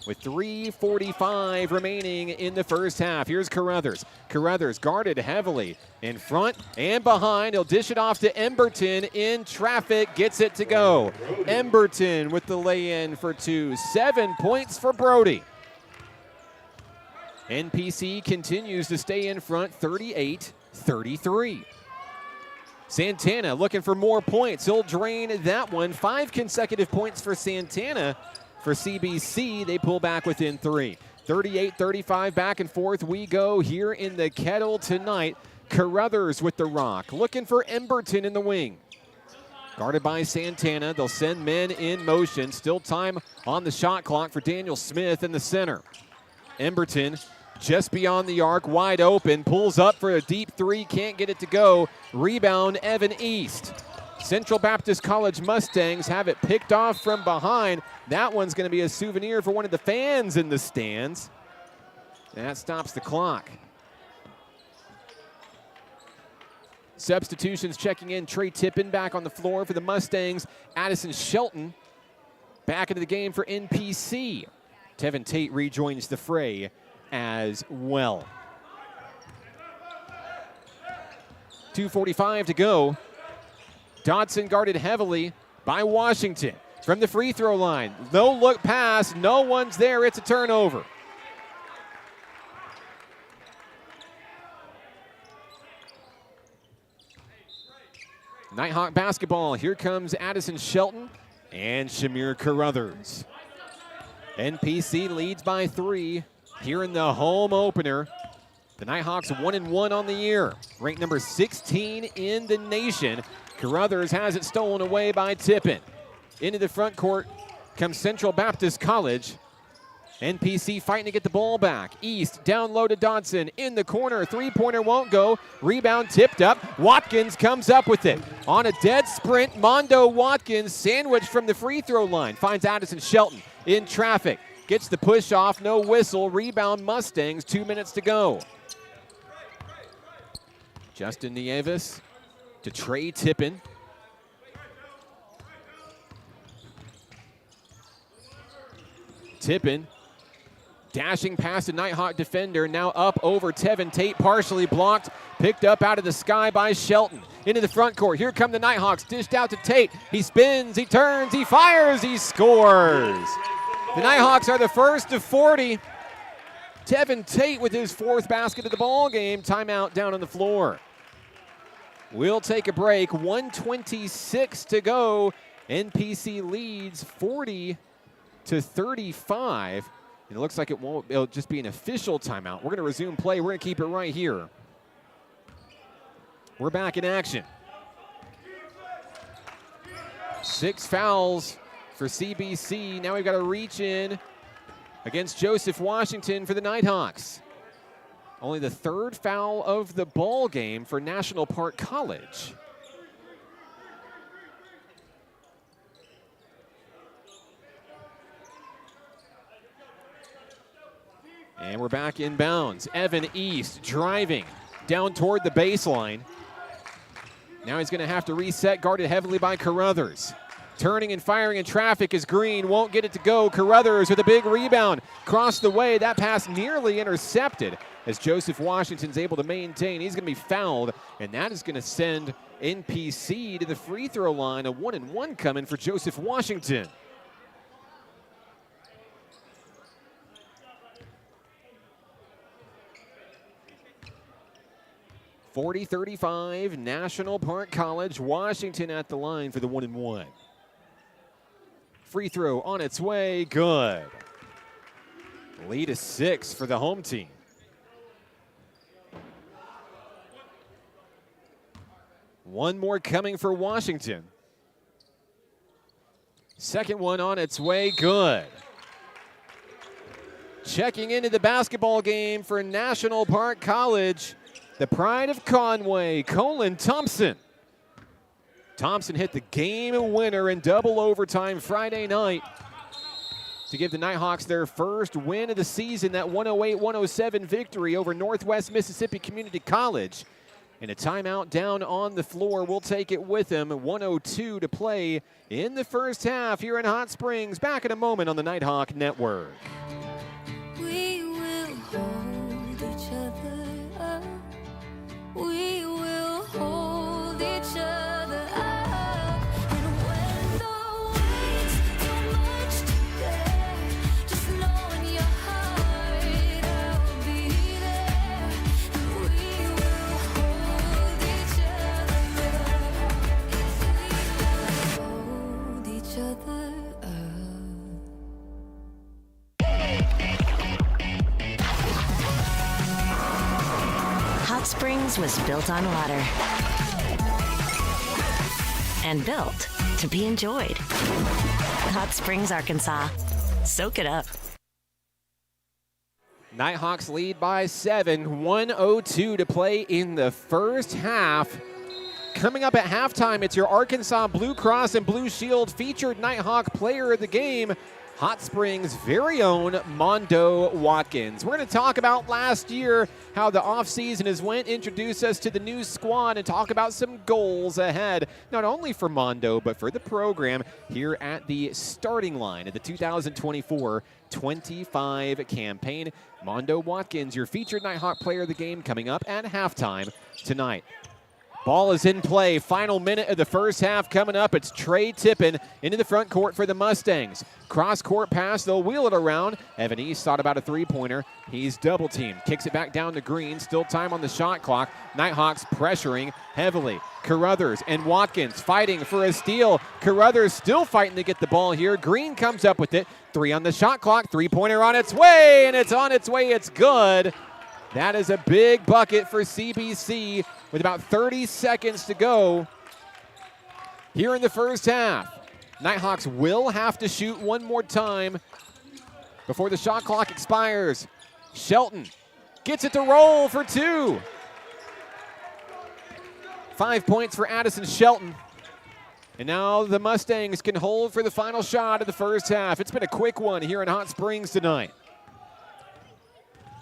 with 3:45 remaining in the first half. Here's Carruthers. Carruthers guarded heavily in front and behind. He'll dish it off to Emberton in traffic, gets it to go. Emberton with the lay-in for 2. 7 points for Brody. NPC continues to stay in front, 38-33. Santana looking for more points. He'll drain that one. 5 consecutive points for Santana. For CBC, they pull back within 3. 38-35, back and forth we go here in the Kettle tonight. Carruthers with the rock, looking for Emberton in the wing. Guarded by Santana, they'll send men in motion. Still time on the shot clock for Daniel Smith in the center. Emberton just beyond the arc, wide open, pulls up for a deep 3, can't get it to go. Rebound, Evan East. Central Baptist College Mustangs have it picked off from behind. That one's going to be a souvenir for one of the fans in the stands. And that stops the clock. Substitutions checking in. Trey Tippin back on the floor for the Mustangs. Addison Shelton back into the game for NPC. Tevin Tate rejoins the fray as well. 2:45 to go. Dodson guarded heavily by Washington. From the free throw line, no look pass, no one's there, it's a turnover. Nighthawk basketball, here comes Addison Shelton and Shamir Carruthers. NPC leads by 3 here in the home opener. The Nighthawks 1-1 on the year, ranked number 16 in the nation. Carruthers has it stolen away by Tippin. Into the front court comes Central Baptist College. NPC fighting to get the ball back. East down low to Dodson. In the corner, three-pointer won't go. Rebound tipped up. Watkins comes up with it. On a dead sprint, Mondo Watkins sandwiched from the free throw line. Finds Addison Shelton in traffic. Gets the push off, no whistle. Rebound Mustangs, 2 minutes to go. Justin Nieves to Trey Tippin. Tippin dashing past a Nighthawk defender, now up over Tevin Tate, partially blocked, picked up out of the sky by Shelton. Into the front court, here come the Nighthawks, dished out to Tate. He spins, he turns, he fires, he scores. The Nighthawks are the first of 40. Tevin Tate with his 4th basket of the ball game. Timeout down on the floor. We'll take a break, 1:26 to go. NPC leads 40-35. And it looks like it'll just be an official timeout. We're going to resume play. We're going to keep it right here. We're back in action. 6 fouls for CBC. Now we've got to reach in against Joseph Washington for the Nighthawks. Only the 3rd foul of the ball game for National Park College. And we're back inbounds. Evan East driving down toward the baseline. Now he's going to have to reset, guarded heavily by Carruthers. Turning and firing in traffic is Green, won't get it to go. Carruthers with a big rebound. Cross the way, that pass nearly intercepted as Joseph Washington's able to maintain. He's going to be fouled, and that is going to send NPC to the free throw line. A 1-and-1 coming for Joseph Washington. (40-35) National Park College. Washington at the line for the 1-and-1. Free throw on its way, good. Lead is 6 for the home team. One more coming for Washington. Second one on its way, good. Checking into the basketball game for National Park College, the pride of Conway, Colin Thompson. Thompson hit the game winner in double overtime Friday night to give the Nighthawks their first win of the season, that 108-107 victory over Northwest Mississippi Community College. And a timeout down on the floor. We'll take it with him. 1:02 to play in the first half here in Hot Springs. Back in a moment on the Nighthawk Network. We will hold each other up. We will hold each other up. And when the weight's too much to bear, just know in your heart I'll be there. And we will hold each other up. Hold each other up. Hot Springs was built on water and built to be enjoyed. Hot Springs, Arkansas. Soak it up. Nighthawks lead by 7, 1:02 to play in the first half. Coming up at halftime, it's your Arkansas Blue Cross and Blue Shield featured Nighthawk player of the game, Hot Springs' very own Mondo Watkins. We're going to talk about last year, how the offseason has went, introduce us to the new squad, and talk about some goals ahead, not only for Mondo, but for the program here at the starting line of the 2024-25 campaign. Mondo Watkins, your featured Nighthawk player of the game, coming up at halftime tonight. Ball is in play. Final minute of the first half coming up. It's Trey Tippin into the front court for the Mustangs. Cross-court pass. They'll wheel it around. Evan East thought about a three-pointer. He's double-teamed. Kicks it back down to Green. Still time on the shot clock. Nighthawks pressuring heavily. Carruthers and Watkins fighting for a steal. Carruthers still fighting to get the ball here. Green comes up with it. 3 on the shot clock. Three-pointer on its way, and it's on its way. It's good. That is a big bucket for CBC with about 30 seconds to go here in the first half. Nighthawks will have to shoot one more time before the shot clock expires. Shelton gets it to roll for 2. 5 points for Addison Shelton. And now the Mustangs can hold for the final shot of the first half. It's been a quick one here in Hot Springs tonight.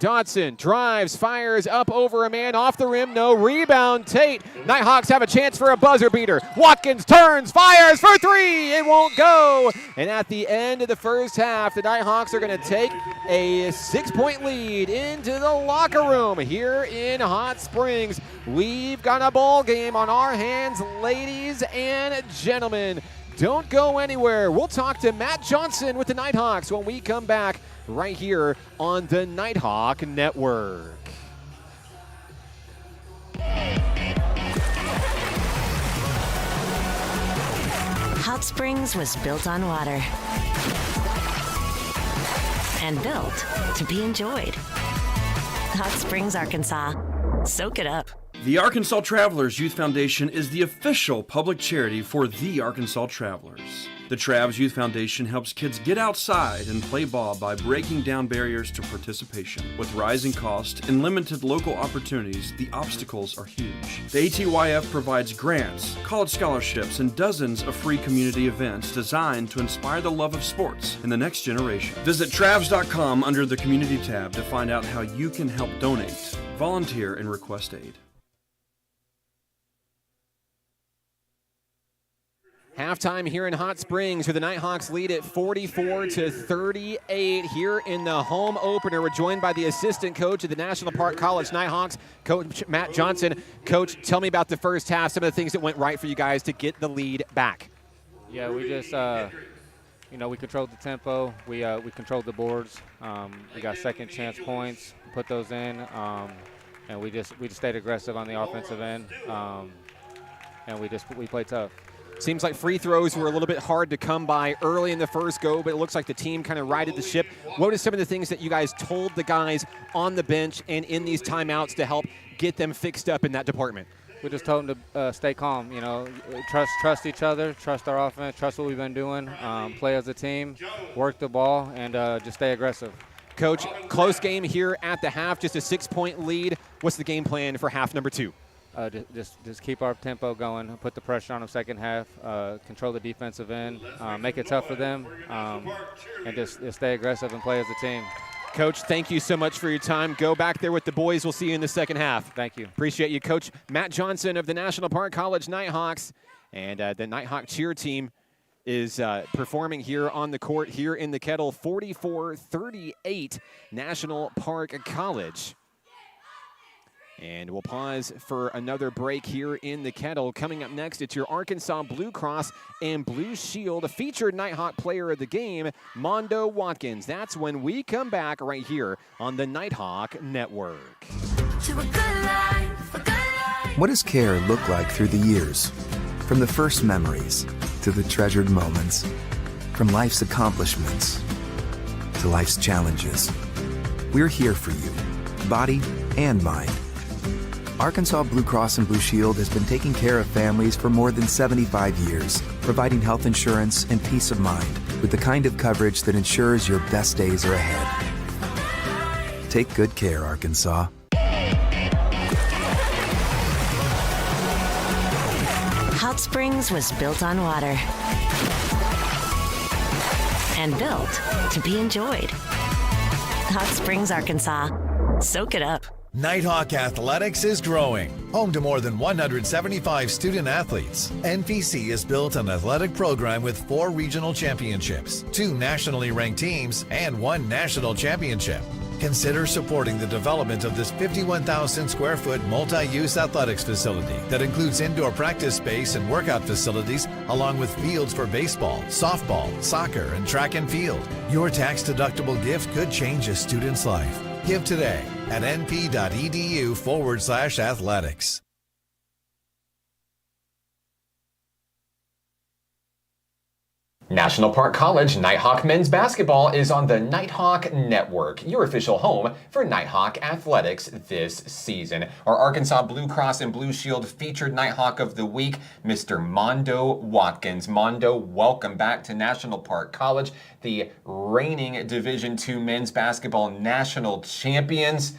Dodson drives, fires up over a man, off the rim, no rebound. Tate. Nighthawks have a chance for a buzzer beater. Watkins turns, fires for 3. It won't go. And at the end of the first half, the Nighthawks are going to take a 6-point lead into the locker room here in Hot Springs. We've got a ball game on our hands, ladies and gentlemen. Don't go anywhere. We'll talk to Matt Johnson with the Nighthawks when we come back right here on the Nighthawk Network. Hot Springs was built on water and built to be enjoyed. Hot Springs, Arkansas. Soak it up. The Arkansas Travelers Youth Foundation is the official public charity for the Arkansas Travelers. The Travs Youth Foundation helps kids get outside and play ball by breaking down barriers to participation. With rising costs and limited local opportunities, the obstacles are huge. The ATYF provides grants, college scholarships, and dozens of free community events designed to inspire the love of sports in the next generation. Visit Travs.com under the Community tab to find out how you can help donate, volunteer, and request aid. Halftime here in Hot Springs, where the Nighthawks lead at 44-38 here in the home opener. We're joined by the assistant coach of the National Park College Nighthawks, Coach Matt Johnson. Coach, tell me about the first half, some of the things that went right for you guys to get the lead back. Yeah, we just, we controlled the tempo. We controlled the boards. We got second chance points, put those in, and we just stayed aggressive on the offensive end, and we played tough. Seems like free throws were a little bit hard to come by early in the first go, but it looks like the team kind of righted the ship. What are some of the things that you guys told the guys on the bench and in these timeouts to help get them fixed up in that department? We just told them to stay calm, trust each other, trust our offense, trust what we've been doing, play as a team, work the ball, and just stay aggressive. Coach, close game here at the half, just a 6-point lead. What's the game plan for half number 2? Just keep our tempo going, put the pressure on them second half, control the defensive end, make it tough for them, and just stay aggressive and play as a team. Coach, thank you so much for your time. Go back there with the boys. We'll see you in the second half. Thank you. Appreciate you, Coach Matt Johnson of the National Park College Nighthawks. And the Nighthawk cheer team is performing here on the court here in the Kettle, 44-38 National Park College. And we'll pause for another break here in the Kettle. Coming up next, it's your Arkansas Blue Cross and Blue Shield, a featured Nighthawk player of the game, Mondo Watkins. That's when we come back right here on the Nighthawk Network. What does care look like through the years? From the first memories to the treasured moments. From life's accomplishments to life's challenges. We're here for you, body and mind. Arkansas Blue Cross and Blue Shield has been taking care of families for more than 75 years, providing health insurance and peace of mind with the kind of coverage that ensures your best days are ahead. Take good care, Arkansas. Hot Springs was built on water and built to be enjoyed. Hot Springs, Arkansas. Soak it up. Nighthawk Athletics is growing. Home to more than 175 student athletes, NPC has built an athletic program with 4 regional championships, 2 nationally ranked teams, and 1 national championship. Consider supporting the development of this 51,000 square foot multi-use athletics facility that includes indoor practice space and workout facilities, along with fields for baseball, softball, soccer, and track and field. Your tax-deductible gift could change a student's life. Give today at np.edu/athletics. National Park College Nighthawk men's basketball is on the Nighthawk Network, your official home for Nighthawk athletics this season. Our Arkansas Blue Cross and Blue Shield featured Nighthawk of the Week, Mr. Mondo Watkins. Mondo, welcome back to National Park College, the reigning Division II men's basketball national champions.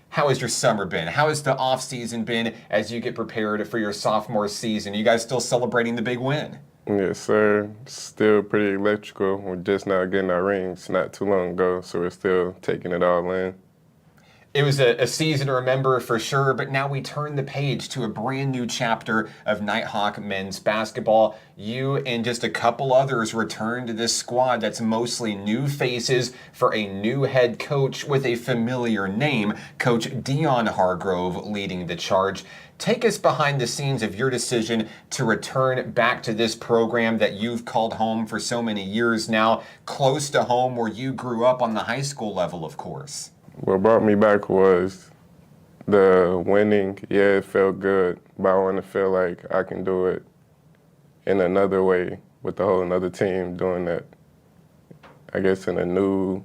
How has your summer been? How has the off-season been as you get prepared for your sophomore season? You guys still celebrating the big win? Yes, sir. Still pretty electrical. We're just now getting our rings not too long ago, so we're still taking it all in. It was a season to remember for sure, but now we turn the page to a brand new chapter of Nighthawk men's basketball. You and just a couple others return to this squad that's mostly new faces for a new head coach with a familiar name, Coach Dion Hargrove leading the charge. Take us behind the scenes of your decision to return back to this program that you've called home for so many years now, close to home where you grew up on the high school level, of course. What brought me back was the winning. Yeah, it felt good, but I want to feel like I can do it in another way with a whole another team doing that, I guess, in a new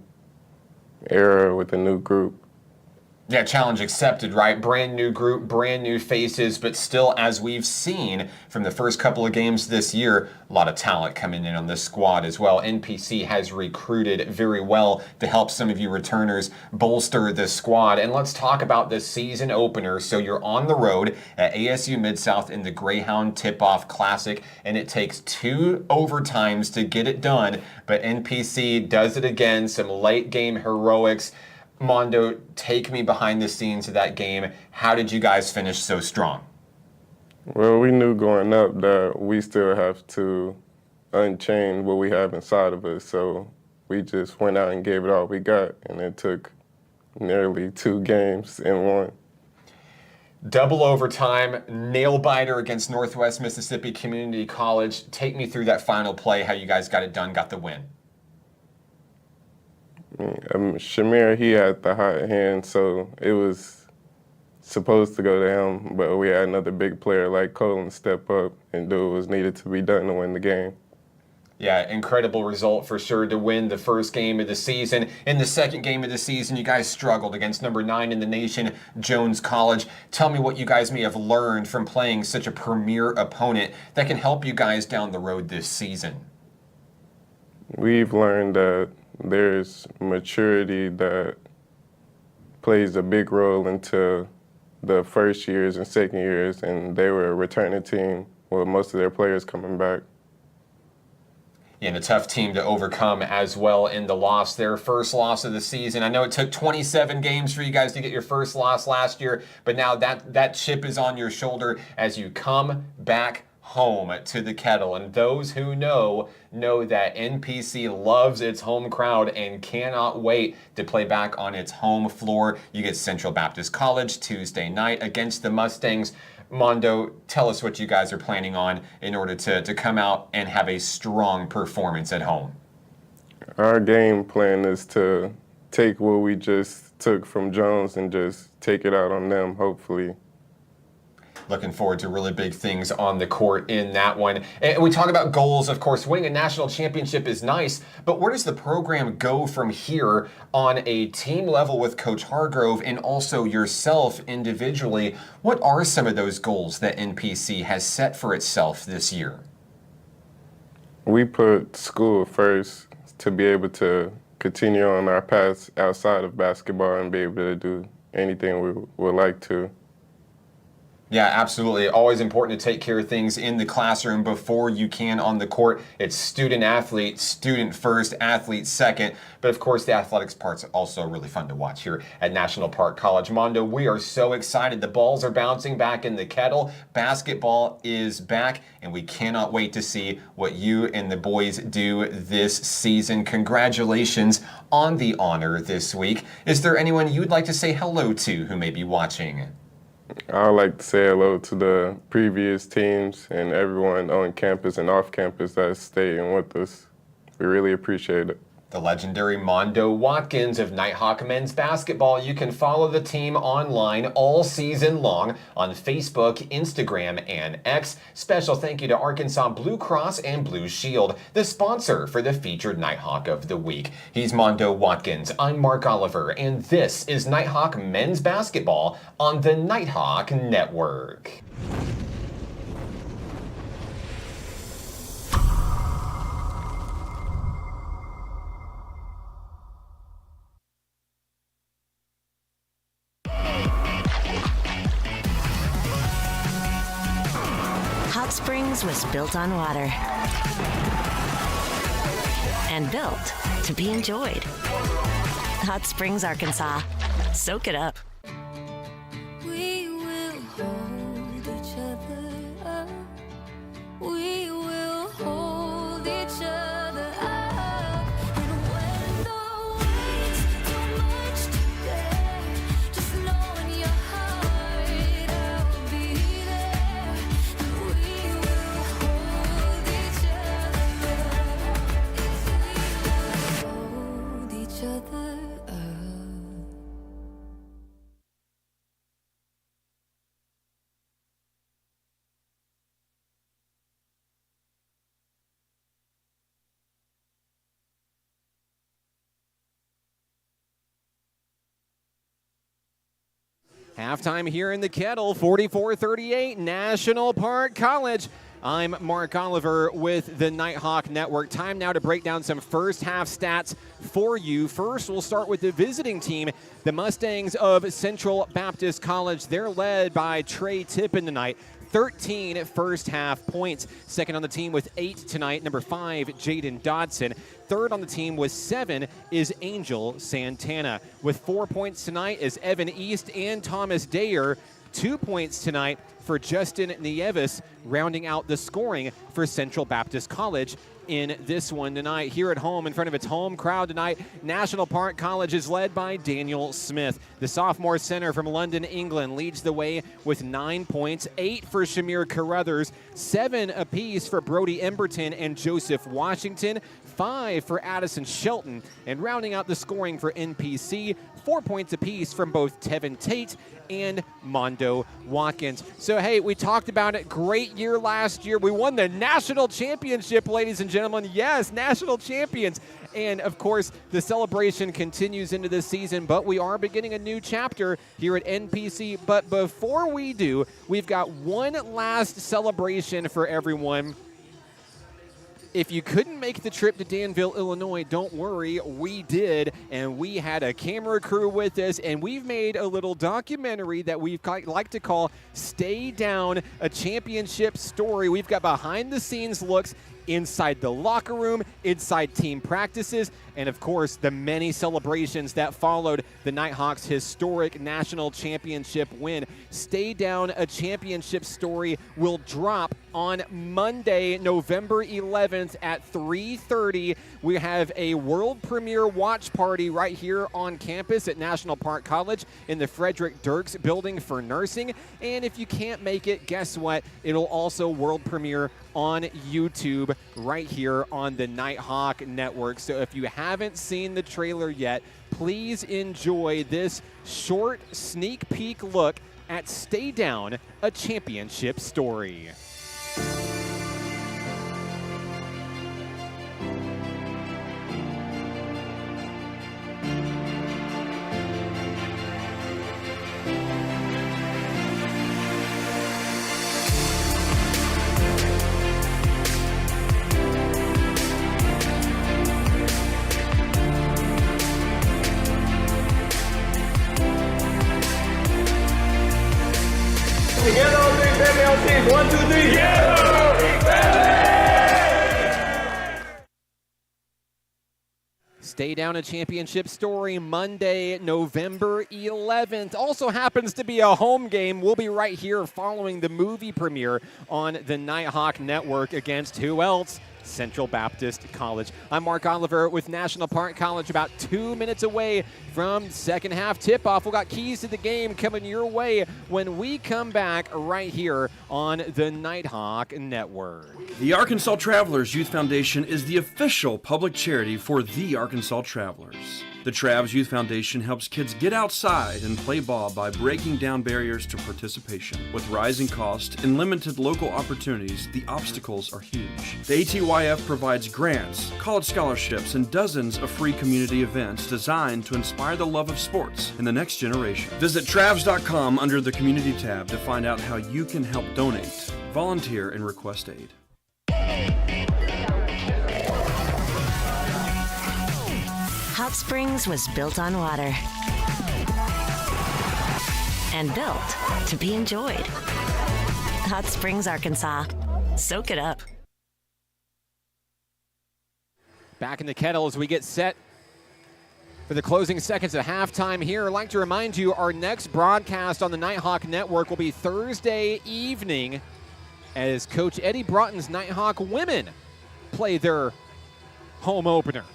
era with a new group. Yeah, challenge accepted, right? Brand new group, brand new faces, but still, as we've seen from the first couple of games this year, a lot of talent coming in on this squad as well. NPC has recruited very well to help some of you returners bolster the squad. And let's talk about the season opener. So you're on the road at ASU Mid-South in the Greyhound Tip-Off Classic, and it takes 2 overtimes to get it done, but NPC does it again, some late game heroics. Mondo, take me behind the scenes of that game. How did you guys finish so strong? Well, we knew going up that we still have to unchain what we have inside of us, so we just went out and gave it all we got, and it took nearly 2 games in 1. Double overtime, nail-biter against Northwest Mississippi Community College. Take me through that final play, how you guys got it done, got the win. Shamir, he had the hot hand, so it was supposed to go to him, but we had another big player like Colin step up and do what was needed to be done to win the game. Yeah, incredible result for sure to win the first game of the season. In the second game of the season, you guys struggled against number 9 in the nation, Jones College. Tell me what you guys may have learned from playing such a premier opponent that can help you guys down the road this season. We've learned that there's maturity that plays a big role into the first years and second years, and they were a returning team with most of their players coming back. And a tough team to overcome as well in the loss, their first loss of the season. I know it took 27 games for you guys to get your first loss last year, but now that chip is on your shoulder as you come back home to the Kettle. And those who know that NPC loves its home crowd and cannot wait to play back on its home floor. You get Central Baptist College Tuesday night against the Mustangs. Mondo, tell us what you guys are planning on in order to come out and have a strong performance at home. Our game plan is to take what we just took from Jones and just take it out on them, hopefully. Looking forward to really big things on the court in that one. And we talk about goals, of course. Winning a national championship is nice, but where does the program go from here on a team level with Coach Hargrove and also yourself individually? What are some of those goals that NPC has set for itself this year? We put school first to be able to continue on our paths outside of basketball and be able to do anything we would like to. Yeah, absolutely. Always important to take care of things in the classroom before you can on the court. It's student athlete, student first, athlete second. But of course, the athletics part's also really fun to watch here at National Park College. Mondo, we are so excited. The balls are bouncing back in the Kettle. Basketball is back, and we cannot wait to see what you and the boys do this season. Congratulations on the honor this week. Is there anyone you'd like to say hello to who may be watching? I would like to say hello to the previous teams and everyone on campus and off campus that's staying with us. We really appreciate it. The legendary Mondo Watkins of Nighthawk men's basketball. You can follow the team online all season long on Facebook, Instagram, and X. Special thank you to Arkansas Blue Cross and Blue Shield, the sponsor for the featured Nighthawk of the week. He's Mondo Watkins. I'm Mark Oliver, and this is Nighthawk men's basketball on the Nighthawk Network. Hot Springs was built on water and built to be enjoyed. Hot Springs, Arkansas. Soak it up. We will hold each other up. We will hold each other up. And when the weight's too much to bear, just know in your heart I'll be there. And we will hold each other up. Hold each other up. Halftime here in the Kettle, 44-38, National Park College. I'm Mark Oliver with the Nighthawk Network. Time now to break down some first half stats for you. First, we'll start with the visiting team, the Mustangs of Central Baptist College. They're led by Trey Tippin tonight. 13 first half points. Second on the team with 8 tonight, number 5, Jaden Dodson. Third on the team with 7 is Angel Santana. With 4 points tonight is Evan East and Thomas Dayer. 2 points tonight for Justin Nieves, rounding out the scoring for Central Baptist College in this one tonight. Here at home, in front of its home crowd tonight, National Park College is led by Daniel Smith. The sophomore center from London, England, leads the way with 9 points, 8 for Shamir Carruthers, 7 apiece for Brody Emberton and Joseph Washington, 5 for Addison Shelton, and rounding out the scoring for NPC, 4 points apiece from both Tevin Tate and Mondo Watkins. So, hey, we talked about it. Great year last year. We won the national championship, ladies and gentlemen. Yes, national champions. And, of course, the celebration continues into this season, but we are beginning a new chapter here at NPC. But before we do, we've got one last celebration for everyone. If you couldn't make the trip to Danville, Illinois, don't worry, we did, and we had a camera crew with us, and we've made a little documentary that we like to call Stay Down, a championship story. We've got behind-the-scenes looks inside the locker room, inside team practices, and of course the many celebrations that followed the Nighthawks' historic national championship win. Stay Down, a championship story will drop on Monday, November 11th at 3:30. We have a world premiere watch party right here on campus at National Park College in the Frederick Dirks building for nursing. And if you can't make it, guess what? It'll also world premiere on YouTube right here on the Nighthawk Network. So if you haven't seen the trailer yet, please enjoy this short sneak peek look at Stay Down, a championship story. Together 1, 2, 3, Stay Down a Championship story Monday, November 11th. Also happens to be a home game. We'll be right here following the movie premiere on the Nighthawk Network against who else? Central Baptist College. I'm Mark Oliver with National Park College, about 2 minutes away from second half tip-off. We've got keys to the game coming your way when we come back right here on the Nighthawk Network. The Arkansas Travelers Youth Foundation is the official public charity for the Arkansas Travelers. The Travs Youth Foundation helps kids get outside and play ball by breaking down barriers to participation. With rising costs and limited local opportunities, the obstacles are huge. The ATYF provides grants, college scholarships, and dozens of free community events designed to inspire the love of sports in the next generation. Visit Travs.com under the Community tab to find out how you can help donate, volunteer, and request aid. Hot Springs was built on water and built to be enjoyed. Hot Springs, Arkansas. Soak it up. Back in the Kettle as we get set for the closing seconds of halftime here. I'd like to remind you our next broadcast on the Nighthawk Network will be Thursday evening as Coach Eddie Broughton's Nighthawk women play their home opener.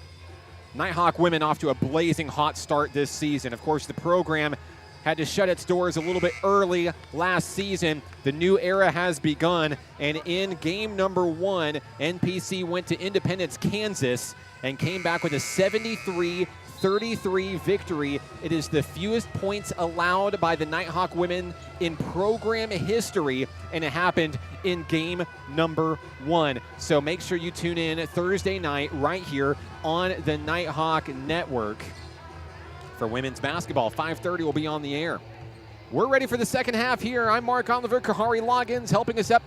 Nighthawk women off to a blazing hot start this season. Of course, the program had to shut its doors a little bit early last season. The new era has begun, and in game number 1, NPC went to Independence, Kansas, and came back with a 73-33 victory. It is the fewest points allowed by the Nighthawk women in program history, and it happened in game number 1. So make sure you tune in Thursday night right here on the Nighthawk Network for women's basketball. 5:30 will be on the air. We're ready for the second half here. I'm Mark Oliver. Kahari Loggins helping us up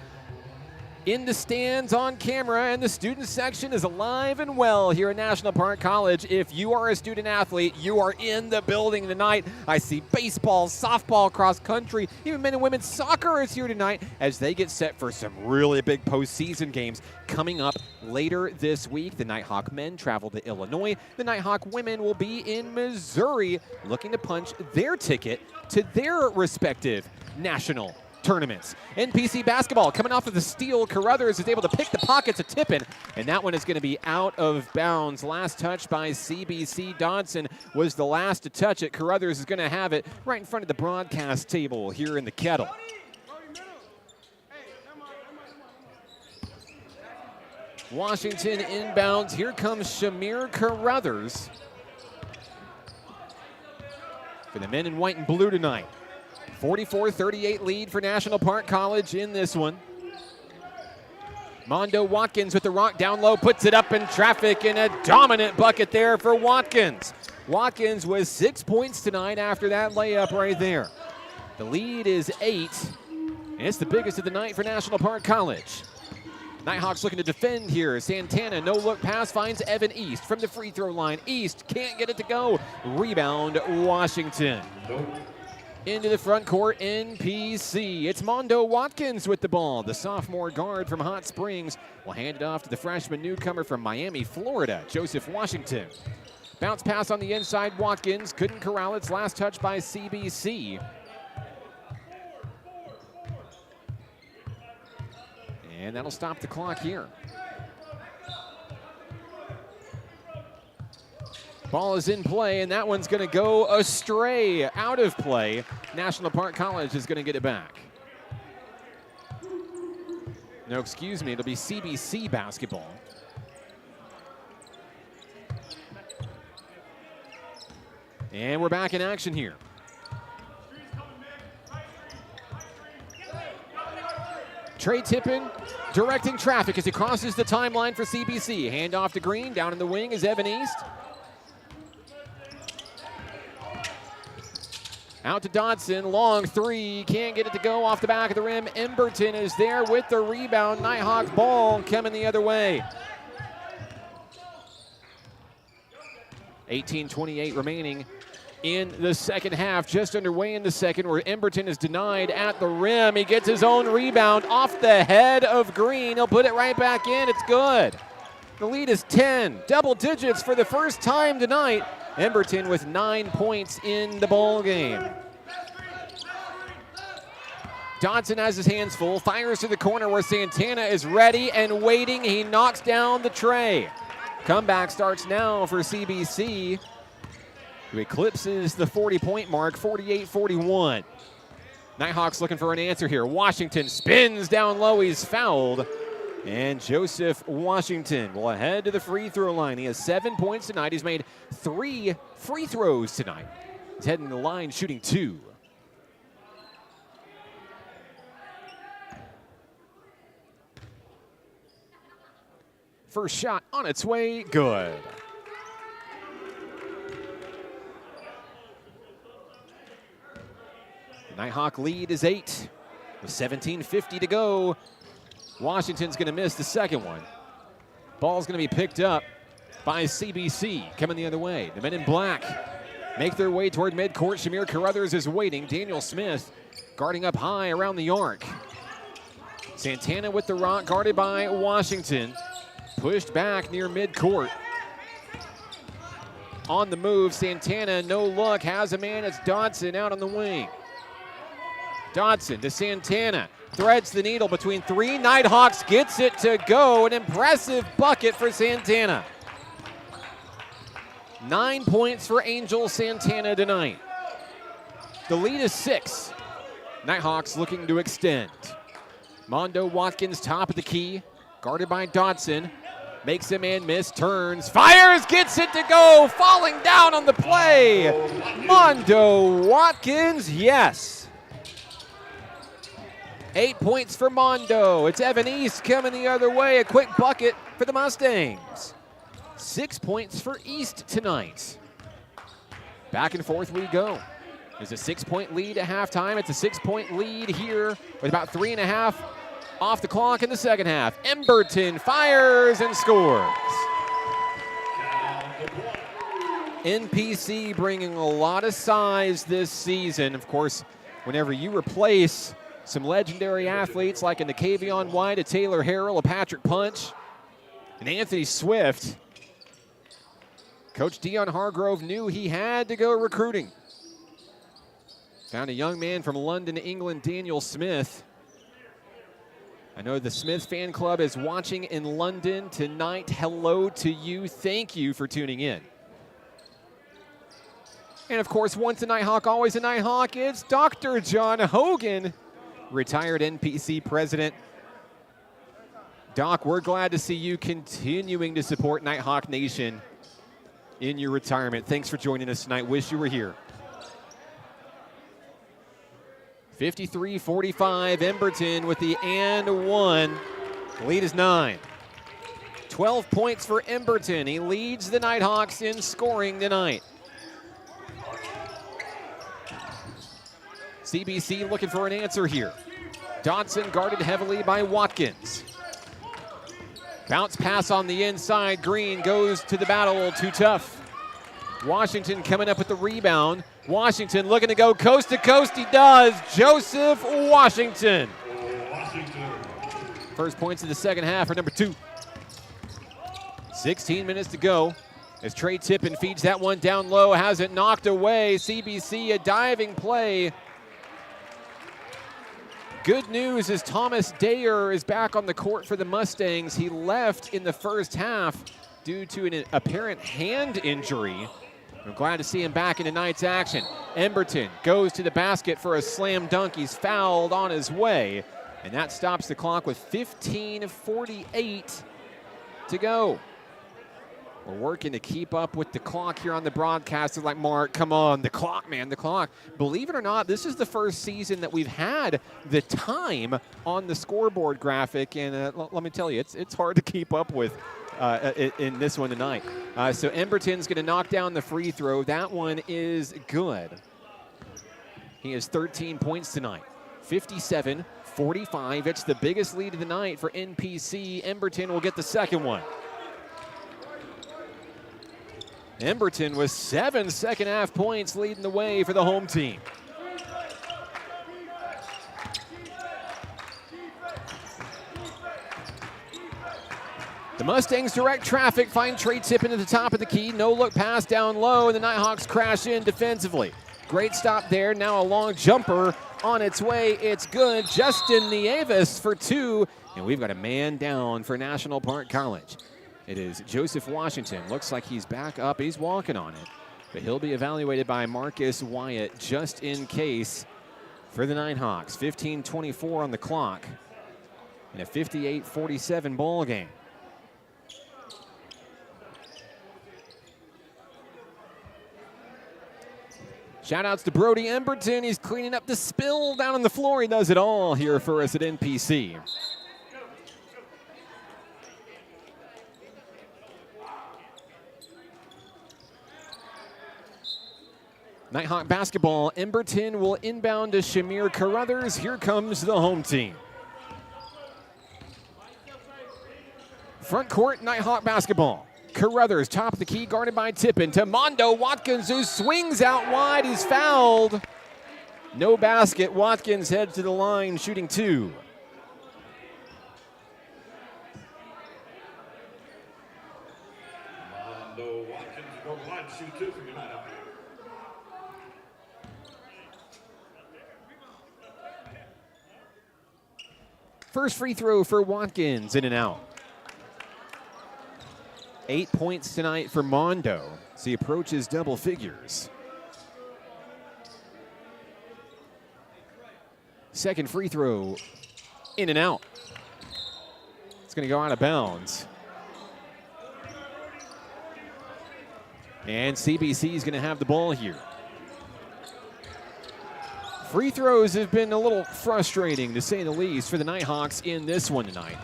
in the stands on camera, and the student section is alive and well here at National Park College. If you are a student athlete, you are in the building tonight. I see baseball, softball, cross country, even men and women's soccer is here tonight as they get set for some really big postseason games coming up later this week. The Nighthawk men travel to Illinois. The Nighthawk women will be in Missouri looking to punch their ticket to their respective national tournaments. NPC basketball coming off of the steal. Carruthers is able to pick the pockets of Tippin, and that one is going to be out of bounds. Last touch by CBC. Dodson was the last to touch it. Carruthers is going to have it right in front of the broadcast table here in the Kettle. Washington inbounds. Here comes Shamir Carruthers for the men in white and blue tonight. 44-38 lead for National Park College in this one. Mondo Watkins with the rock down low, puts it up in traffic, and a dominant bucket there for Watkins. Watkins was 6 points tonight after that layup right there. The lead is 8, and it's the biggest of the night for National Park College. Nighthawks looking to defend here. Santana, no-look pass, finds Evan East from the free throw line. East can't get it to go. Rebound, Washington. Into the front court, NPC. It's Mondo Watkins with the ball. The sophomore guard from Hot Springs will hand it off to the freshman newcomer from Miami, Florida, Joseph Washington. Bounce pass on the inside, Watkins. Couldn't corral its last touch by CBC. And that'll stop the clock here. Ball is in play, and that one's going to go astray, out of play. National Park College is going to get it back. No, excuse me, it'll be CBC basketball. And we're back in action here. Trey Tippin directing traffic as he crosses the timeline for CBC. Hand off to Green, down in the wing is Evan East. Out to Dodson, long three, can't get it to go off the back of the rim. Emberton is there with the rebound. Nighthawks ball coming the other way. 18:28 remaining in the second half. Just underway in the second, where Emberton is denied at the rim. He gets his own rebound off the head of Green. He'll put it right back in. It's good. The lead is 10, double digits for the first time tonight. Emberton with 9 points in the ball game. Dodson has his hands full, fires to the corner where Santana is ready and waiting. He knocks down the tray. Comeback starts now for CBC, who eclipses the 40-point mark, 48-41. Nighthawks looking for an answer here. Washington spins down low. He's fouled. And Joseph Washington will head to the free throw line. He has 7 points tonight. He's made 3 free throws tonight. He's heading the line shooting 2. First shot on its way, good. The Nighthawk lead is 8 with 17:50 to go. Washington's going to miss the second one. Ball's going to be picked up by CBC, coming the other way. The men in black make their way toward midcourt. Shamir Carruthers is waiting. Daniel Smith guarding up high around the arc. Santana with the rock, guarded by Washington. Pushed back near midcourt. On the move, Santana, no look, has a man. It's Dodson out on the wing. Dodson to Santana. Threads the needle between 3. Nighthawks gets it to go. An impressive bucket for Santana. 9 points for Angel Santana tonight. The lead is 6. Nighthawks looking to extend. Mondo Watkins top of the key. Guarded by Dodson. Makes a man miss, turns, fires, gets it to go. Falling down on the play. Mondo Watkins, yes. 8 points for Mondo. It's Evan East coming the other way. A quick bucket for the Mustangs. 6 points for East tonight. Back and forth we go. There's a 6-point lead at halftime. It's a 6-point lead here with about 3.5 off the clock in the second half. Emberton fires and scores. NPC bringing a lot of size this season. Of course, whenever you replace some legendary athletes like a Nakavion White, a Taylor Harrell, a Patrick Punch, and Anthony Swift, Coach Dion Hargrove knew he had to go recruiting. Found a young man from London, England, Daniel Smith. I know the Smith fan club is watching in London tonight. Hello to you. Thank you for tuning in. And of course, once a Nighthawk, always a Nighthawk. It's Dr. John Hogan, retired NPC president. Doc, we're glad to see you continuing to support Nighthawk Nation in your retirement. Thanks for joining us tonight. Wish you were here. 53-45, Emberton with the and one. Lead is 9. 12 points for Emberton. He leads the Nighthawks in scoring tonight. CBC looking for an answer here. Dodson guarded heavily by Watkins. Bounce pass on the inside. Green goes to the battle. Too tough. Washington coming up with the rebound. Washington looking to go coast to coast. He does. Joseph Washington. First points of the second half for number 2. 16 minutes to go as Trey Tippin feeds that one down low. Has it knocked away. CBC a diving play. Good news is Thomas Dayer is back on the court for the Mustangs. He left in the first half due to an apparent hand injury. I'm glad to see him back in tonight's action. Emberton goes to the basket for a slam dunk. He's fouled on his way, and that stops the clock with 15:48 to go. We're working to keep up with the clock here on the broadcast. They're like, Mark, come on, the clock, man, the clock. Believe it or not, this is the first season that we've had the time on the scoreboard graphic, and let me tell you, it's hard to keep up with in this one tonight. So Emberton's going to knock down the free throw. That one is good. He has 13 points tonight. 57-45. It's the biggest lead of the night for NPC. Emberton will get the second one. Emberton with 7 second-half points leading the way for the home team. The Mustangs direct traffic, find Trey Tippin at the top of the key. No look pass down low, and the Nighthawks crash in defensively. Great stop there. Now a long jumper on its way. It's good. Justin Nieves for 2, and we've got a man down for National Park College. It is Joseph Washington. Looks like he's back up. He's walking on it, but he'll be evaluated by Marcus Wyatt just in case for the Nighthawks. 15:24 on the clock in a 58-47 ball game. Shout-outs to Brody Emberton. He's cleaning up the spill down on the floor. He does it all here for us at NPC. Nighthawk basketball. Emberton will inbound to Shamir Carruthers. Here comes the home team. Front court, Nighthawk basketball. Carruthers, top of the key, guarded by Tippin. To Mondo Watkins, who swings out wide. He's fouled. No basket. Watkins heads to the line, shooting 2. Mondo Watkins go line, shoot 2 from your Nighthawk. First free throw for Watkins, in and out. 8 points tonight for Mondo as he approaches double figures. Second free throw, in and out. It's going to go out of bounds. And CBC is going to have the ball here. Free throws have been a little frustrating, to say the least, for the Nighthawks in this one tonight.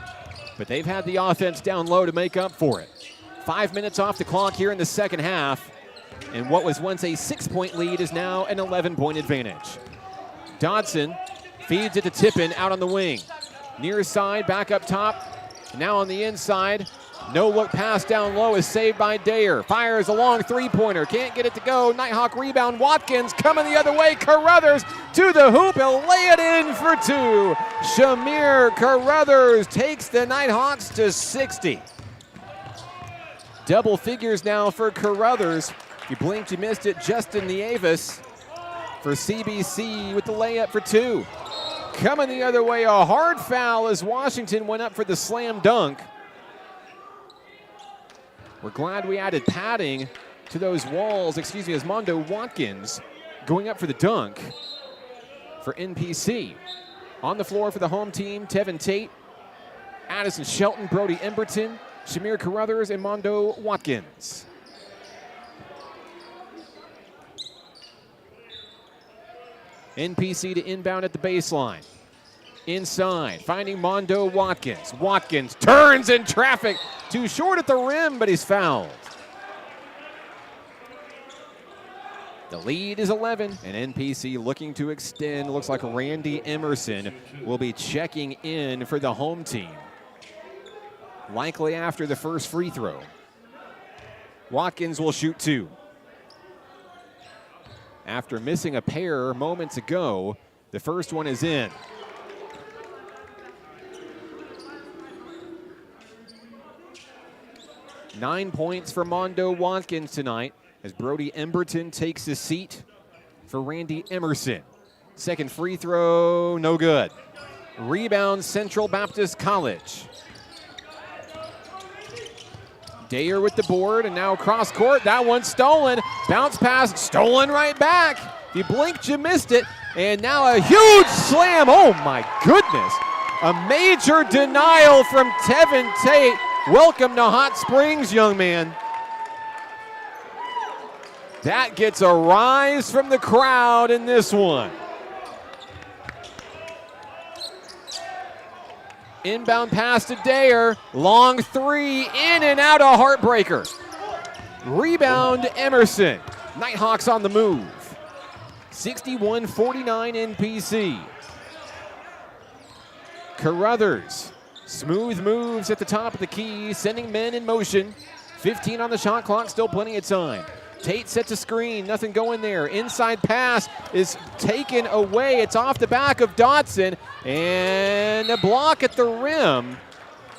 But they've had the offense down low to make up for it. 5 minutes off the clock here in the second half. And what was once a 6-point lead is now an 11-point advantage. Dodson feeds it to Tippin out on the wing. Near side, back up top. Now on the inside. No look pass down low is saved by Dayer. Fires a long three-pointer. Can't get it to go. Nighthawk rebound. Watkins coming the other way. Carruthers to the hoop. He'll lay it in for 2. Shamir Carruthers takes the Nighthawks to 60. Double figures now for Carruthers. If you blinked, you missed it. Justin Nieves for CBC with the layup for 2. Coming the other way, a hard foul as Washington went up for the slam dunk. We're glad we added padding to those walls, as Mondo Watkins going up for the dunk for NPC. On the floor for the home team, Tevin Tate, Addison Shelton, Brody Emberton, Shamir Carruthers, and Mondo Watkins. NPC to inbound at the baseline. Inside, finding Mondo Watkins. Watkins turns in traffic. Too short at the rim, but he's fouled. The lead is 11, and NPC looking to extend. Looks like Randy Emerson will be checking in for the home team, likely after the first free throw. Watkins will shoot 2. After missing a pair moments ago, the first one is in. Nine points for Mondo Watkins tonight as Brody Emberton takes his seat for Randy Emerson. Second free throw, no good. Rebound, Central Baptist College. Dayer with the board, and now cross court. That one's stolen. Bounce pass, stolen right back. If you blinked, you missed it. And now a huge slam. Oh my goodness. A major denial from Tevin Tate. Welcome to Hot Springs, young man. That gets a rise from the crowd in this one. Inbound pass to Dayer. Long three, in and out, a heartbreaker. Rebound, Emerson. Nighthawks on the move. 61-49 NPC. Carruthers. Smooth moves at the top of the key, sending men in motion. 15 on the shot clock, still plenty of time. Tate sets a screen, nothing going there. Inside pass is taken away. It's off the back of Dotson, and a block at the rim.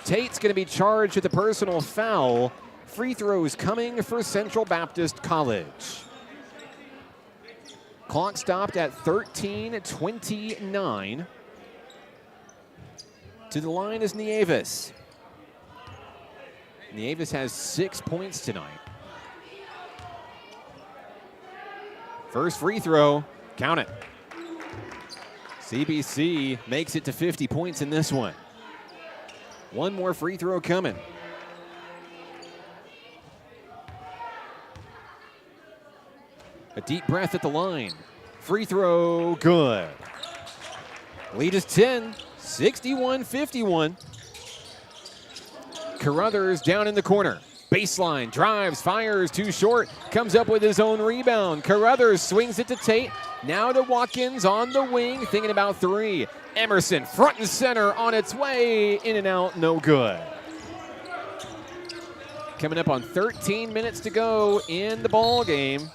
Tate's going to be charged with a personal foul. Free throws coming for Central Baptist College. Clock stopped at 13:29. To the line is Nieves. Nieves has 6 points tonight. First free throw, count it. CBC makes it to 50 points in this one. One more free throw coming. A deep breath at the line. Free throw, good. Lead is 10, 61-51. Carruthers down in the corner. Baseline, drives, fires, too short, comes up with his own rebound. Carruthers swings it to Tate. Now to Watkins on the wing, thinking about three. Emerson, front and center, on its way, in and out, no good. Coming up on 13 minutes to go in the ball game.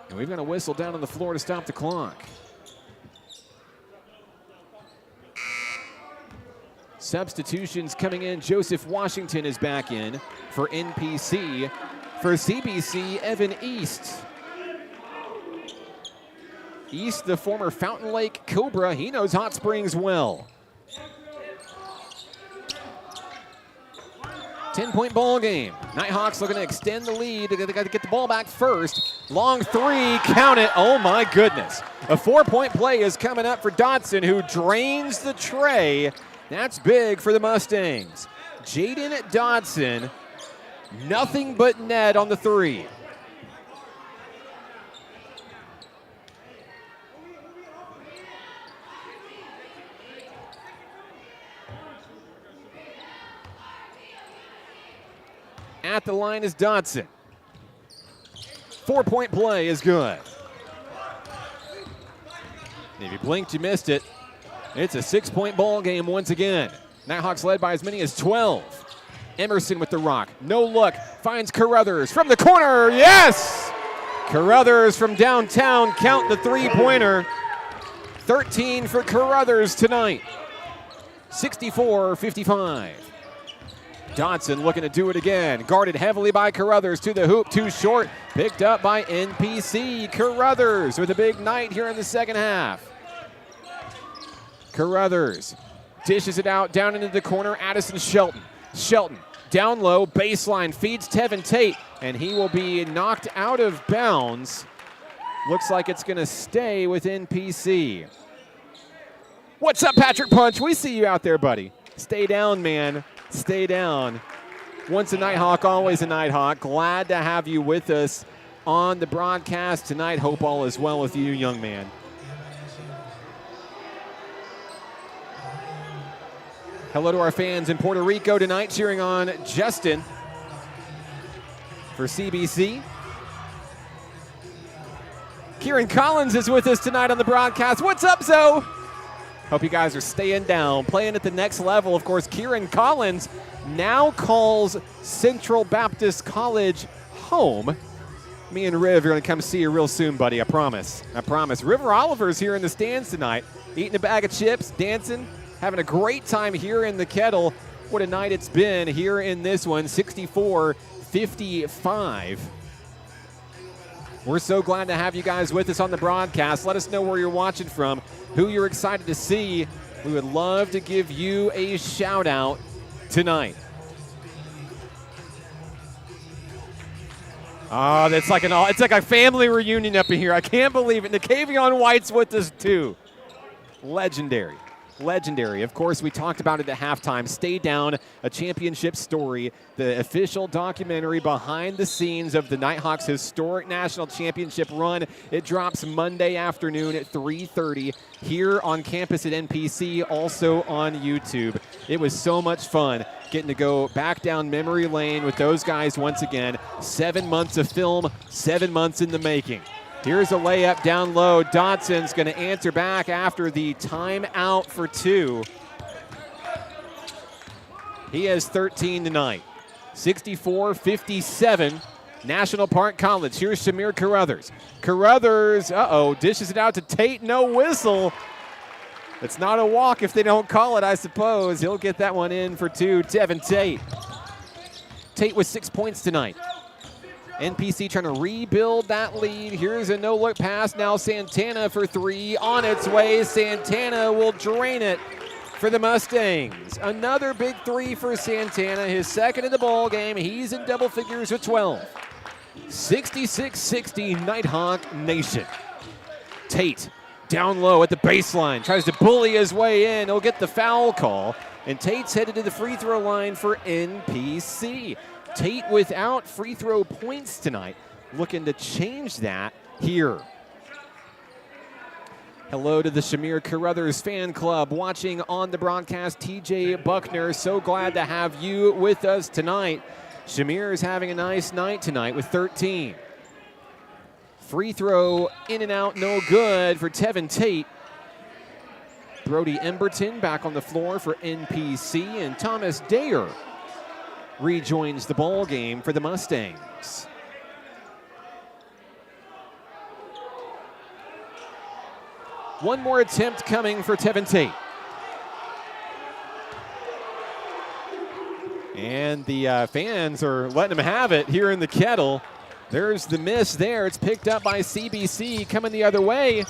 And we've got a whistle down on the floor to stop the clock. Substitutions coming in. Joseph Washington is back in for NPC. For CBC, Evan East. East, the former Fountain Lake Cobra. He knows Hot Springs well. 10-point ball game. Nighthawks looking to extend the lead. They got to get the ball back first. Long three, count it. Oh my goodness. A 4-point play is coming up for Dotson, who drains the tray. That's big for the Mustangs. Jaden Dotson, nothing but net on the three. At the line is Dotson. 4-point play is good. If you blinked, you missed it. It's a 6-point ball game once again. Nighthawks led by as many as 12. Emerson with the rock. No look. Finds Carruthers from the corner. Yes! Carruthers from downtown. Count the three-pointer. 13 for Carruthers tonight. 64-55. Dotson looking to do it again. Guarded heavily by Carruthers to the hoop. Too short. Picked up by NPC. Carruthers with a big night here in the second half. Carruthers dishes it out down into the corner. Addison Shelton. Shelton down low, baseline, feeds Tevin Tate, and he will be knocked out of bounds. Looks like it's going to stay with NPC. What's up, Patrick Punch? We see you out there, buddy. Stay down, man. Stay down. Once a Nighthawk, always a Nighthawk. Glad to have you with us on the broadcast tonight. Hope all is well with you, young man. Hello to our fans in Puerto Rico tonight, cheering on Justin for CBC. Kieran Collins is with us tonight on the broadcast. What's up, Zoe? Hope you guys are staying down, playing at the next level. Of course, Kieran Collins now calls Central Baptist College home. Me and Riv are going to come see you real soon, buddy. I promise. I promise. River Oliver's here in the stands tonight, eating a bag of chips, dancing, having a great time here in the Kettle. What a night it's been here in this one, 64-55. We're so glad to have you guys with us on the broadcast. Let us know where you're watching from, who you're excited to see. We would love to give you a shout out tonight. Oh, it's like a family reunion up in here. I can't believe it. Nicavion White's with us too. Legendary. Legendary. Of course, we talked about it at halftime. Stay Down, a championship story, the official documentary behind the scenes of the Nighthawks' historic national championship run. It drops Monday afternoon at 3:30 here on campus at NPC, also on YouTube. It was so much fun getting to go back down memory lane with those guys once again. 7 months of film, 7 months in the making. Here's a layup down low. Dotson's going to answer back after the timeout for two. He has 13 tonight. 64-57. National Park College. Here's Shamir Carruthers. Carruthers, dishes it out to Tate. No whistle. It's not a walk if they don't call it, I suppose. He'll get that one in for two. Tevin Tate. Tate with 6 points tonight. NPC trying to rebuild that lead. Here's a no-look pass. Now Santana for three. On its way. Santana will drain it for the Mustangs. Another big three for Santana. His second in the ball game. He's in double figures with 12. 66-60 Nighthawk Nation. Tate down low at the baseline. Tries to bully his way in. He'll get the foul call. And Tate's headed to the free throw line for NPC. Tate without free throw points tonight. Looking to change that here. Hello to the Shamir Carruthers fan club watching on the broadcast. TJ Buckner, so glad to have you with us tonight. Shamir is having a nice night tonight with 13. Free throw in and out, no good for Tevin Tate. Brody Emberton back on the floor for NPC, and Thomas Dayer rejoins the ball game for the Mustangs. One more attempt coming for Tevin Tate. And the fans are letting him have it here in the Kettle. There's the miss there. It's picked up by CBC coming the other way.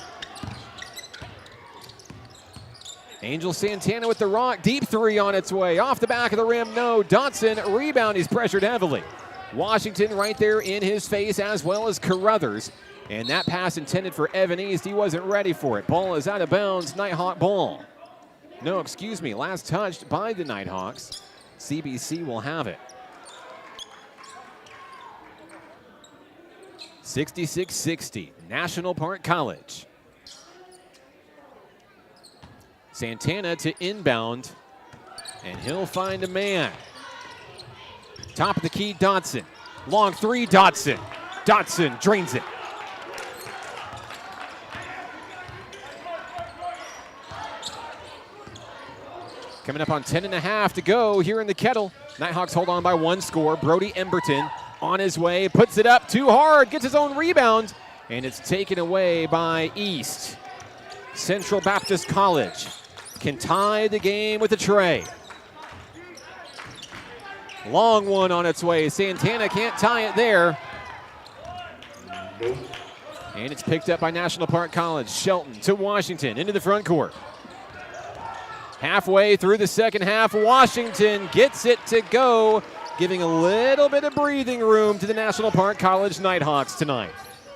Angel Santana with the rock. Deep three on its way. Off the back of the rim, no. Dotson, rebound. He's pressured heavily. Washington right there in his face, as well as Carruthers. And that pass intended for Evan East. He wasn't ready for it. Ball is out of bounds. Nighthawk ball. No, excuse me. Last touched by the Nighthawks. CBC will have it. 66-60. National Park College. Santana to inbound, and he'll find a man. Top of the key, Dotson. Long three, Dotson. Dotson drains it. Coming up on 10.5 to go here in the Kettle. Nighthawks hold on by one score. Brody Emberton on his way, puts it up too hard, gets his own rebound, and it's taken away by East. Central Baptist College can tie the game with a tray. Long one on its way. Santana can't tie it there. And it's picked up by National Park College. Shelton to Washington into the front court. Halfway through the second half, Washington gets it to go, giving a little bit of breathing room to the National Park College Nighthawks tonight.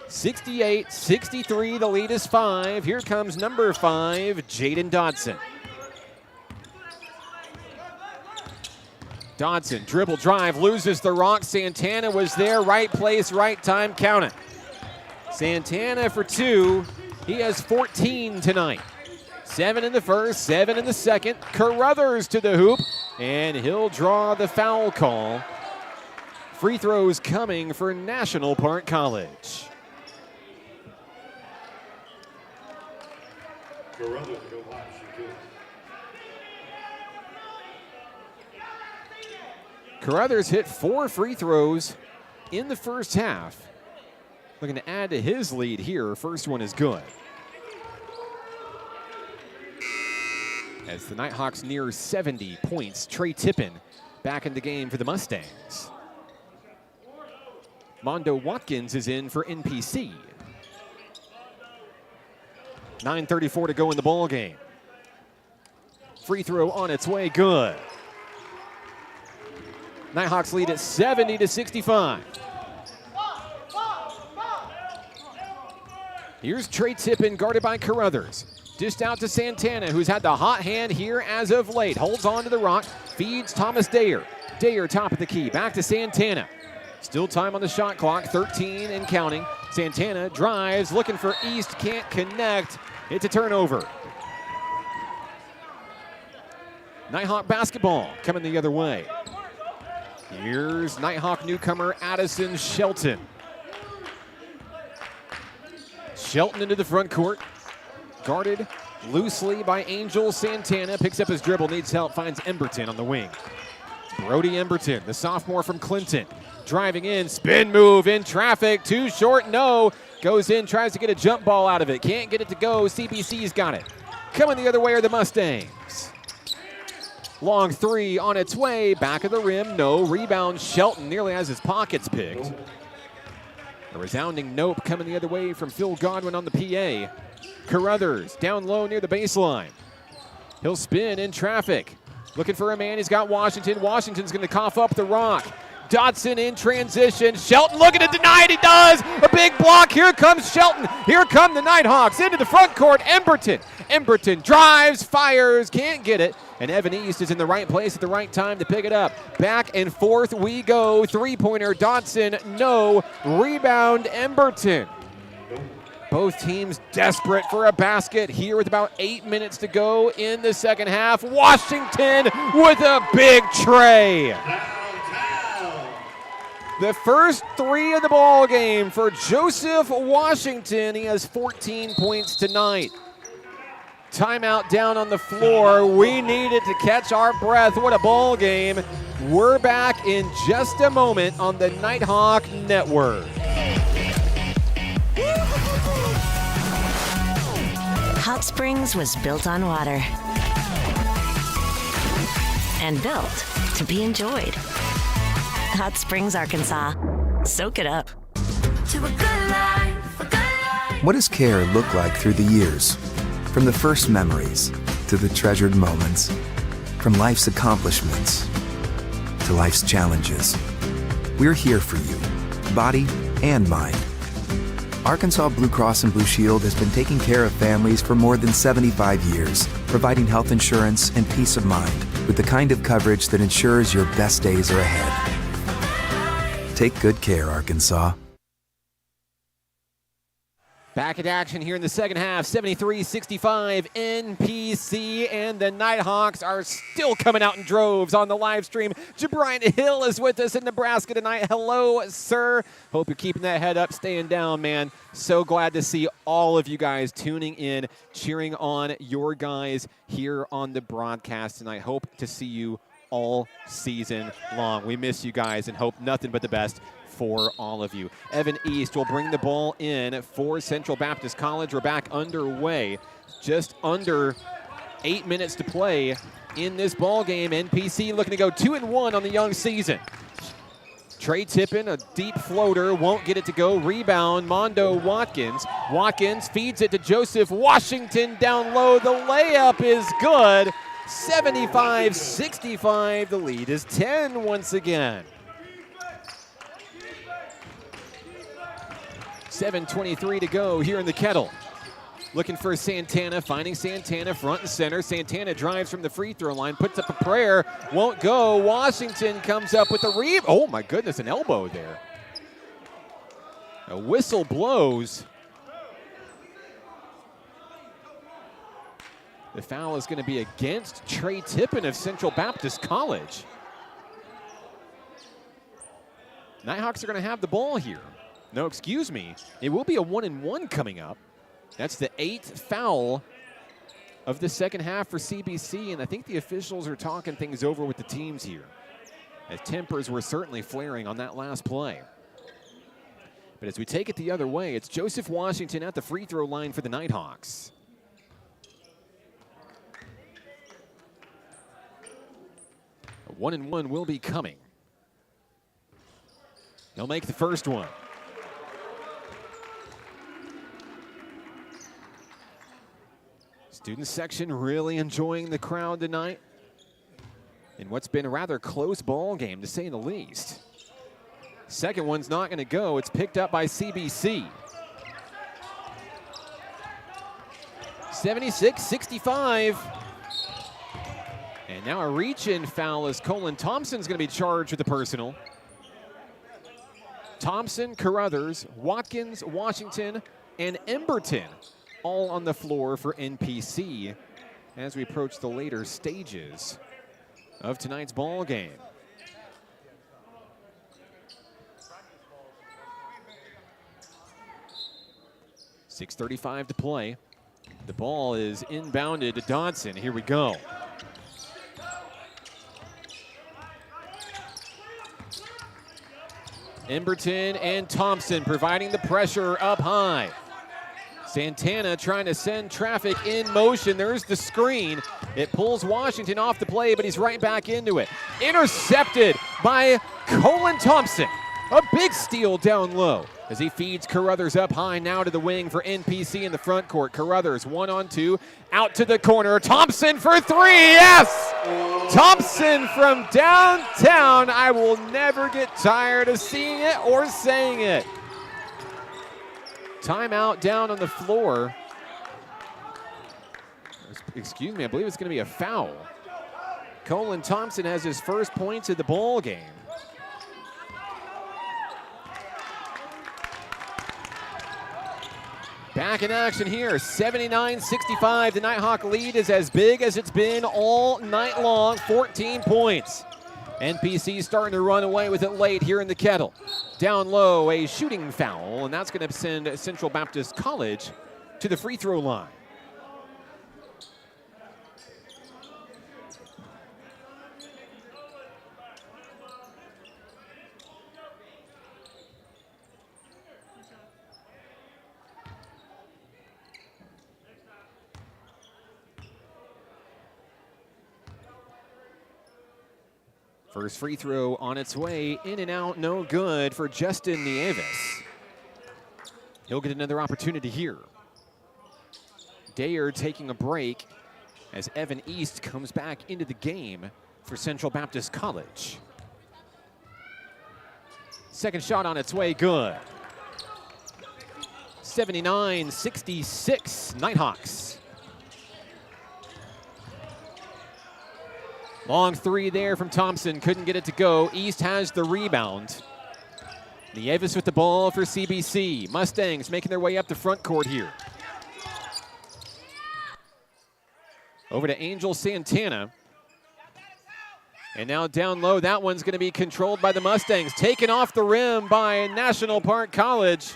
68-63, the lead is 5. Here comes number 5, Jaden Dotson. Dotson, dribble drive, loses the rock. Santana was there, right place, right time, count it. Santana for 2. He has 14 tonight. 7 in the first, 7 in the second. Carruthers to the hoop, and he'll draw the foul call. Free throws coming for National Park College. Carruthers go line, shoot good. Carruthers hit 4 free throws in the first half. Looking to add to his lead here. First one is good. As the Nighthawks near 70 points, Trey Tippin back in the game for the Mustangs. Mondo Watkins is in for NPC. 9:34 to go in the ball game. Free throw on its way, good. Nighthawks lead at 70-65. Here's Trey Tippin guarded by Carruthers. Dished out to Santana, who's had the hot hand here as of late. Holds on to the rock, feeds Thomas Dayer. Dayer top of the key, back to Santana. Still time on the shot clock, 13 and counting. Santana drives, looking for East, can't connect. It's a turnover. Nighthawk basketball coming the other way. Here's Nighthawk newcomer Addison Shelton. Shelton into the front court. Guarded loosely by Angel Santana. Picks up his dribble, needs help, finds Emberton on the wing. Brody Emberton, the sophomore from Clinton, driving in, spin move in traffic, too short, no. Goes in, tries to get a jump ball out of it. Can't get it to go. CBC's got it. Coming the other way are the Mustangs. Long three on its way. Back of the rim, no. Rebound, Shelton nearly has his pockets picked. A resounding nope coming the other way from Phil Godwin on the PA. Carruthers down low near the baseline. He'll spin in traffic. Looking for a man. He's got Washington. Washington's going to cough up the rock. Dotson in transition. Shelton looking to deny it. He does. A big block. Here comes Shelton. Here come the Nighthawks into the front court. Emberton. Emberton drives, fires, can't get it. And Evan East is in the right place at the right time to pick it up. Back and forth we go. Three-pointer Dotson, no. Rebound Emberton. Both teams desperate for a basket here with about 8 minutes to go in the second half. Washington with a big tray. The first three of the ball game for Joseph Washington. He has 14 points tonight. Timeout down on the floor. We needed to catch our breath. What a ball game. We're back in just a moment on the Nighthawk Network. Hot Springs was built on water and built to be enjoyed. Hot Springs, Arkansas. Soak it up. To a good life, a good life. What does care look like through the years? From the first memories to the treasured moments, from life's accomplishments to life's challenges. We're here for you, body and mind. Arkansas Blue Cross and Blue Shield has been taking care of families for more than 75 years, providing health insurance and peace of mind with the kind of coverage that ensures your best days are ahead. Take good care, Arkansas. Back at action here in the second half, 73-65 NPC, and the Nighthawks are still coming out in droves on the live stream. Jabrian Hill is with us in Nebraska tonight. Hello, sir. Hope you're keeping that head up, staying down, man. So glad to see all of you guys tuning in, cheering on your guys here on the broadcast tonight. Hope to see you all season long. We miss you guys and hope nothing but the best for all of you. Evan East will bring the ball in for Central Baptist College. We're back underway. Just under 8 minutes to play in this ball game. NPC looking to go 2-1 on the young season. Trey Tippin, a deep floater, won't get it to go. Rebound, Mondo Watkins. Watkins feeds it to Joseph Washington down low. The layup is good. 75-65. The lead is 10 once again. 7:23 to go here in the Kettle. Looking for Santana, finding Santana front and center. Santana drives from the free throw line, puts up a prayer, won't go. Washington comes up with a rebound. Oh my goodness, an elbow there. A whistle blows. The foul is going to be against Trey Tippin of Central Baptist College. Nighthawks are going to have the ball here. No, excuse me. It will be a 1-and-1 coming up. That's the 8th foul of the second half for CBC, and I think the officials are talking things over with the teams here, as tempers were certainly flaring on that last play. But as we take it the other way, it's Joseph Washington at the free throw line for the Nighthawks. A 1-and-1 will be coming. He'll make the first one. Student section really enjoying the crowd tonight in what's been a rather close ball game, to say the least. Second one's not going to go. It's picked up by CBC. 76-65. And now a reach-in foul as Colin Thompson's going to be charged with the personal. Thompson, Carruthers, Watkins, Washington, and Emberton all on the floor for NPC as we approach the later stages of tonight's ball game. .6:35 to play. The ball is inbounded to Dodson. Here we go. Emberton and Thompson providing the pressure up high. Santana trying to send traffic in motion. There's the screen. It pulls Washington off the play, but he's right back into it. Intercepted by Colin Thompson. A big steal down low as he feeds Carruthers up high now to the wing for NPC in the front court. Carruthers 1-on-2, out to the corner. Thompson for three, yes! Thompson from downtown. I will never get tired of seeing it or saying it. Timeout down on the floor. Excuse me, I believe it's going to be a foul. Colin Thompson has his first points of the ball game. Back in action here, 79-65. The Nighthawk lead is as big as it's been all night long, 14 points. NPC starting to run away with it late here in the Kettle. Down low, a shooting foul, and that's going to send Central Baptist College to the free throw line. First free throw on its way, in and out, no good for Justin Nieves. He'll get another opportunity here. Dayer taking a break as Evan East comes back into the game for Central Baptist College. Second shot on its way, good. 79-66, Nighthawks. Long three there from Thompson, couldn't get it to go. East has the rebound. Nieves with the ball for CBC. Mustangs making their way up the front court here. Over to Angel Santana. And now down low, that one's going to be controlled by the Mustangs. Taken off the rim by National Park College.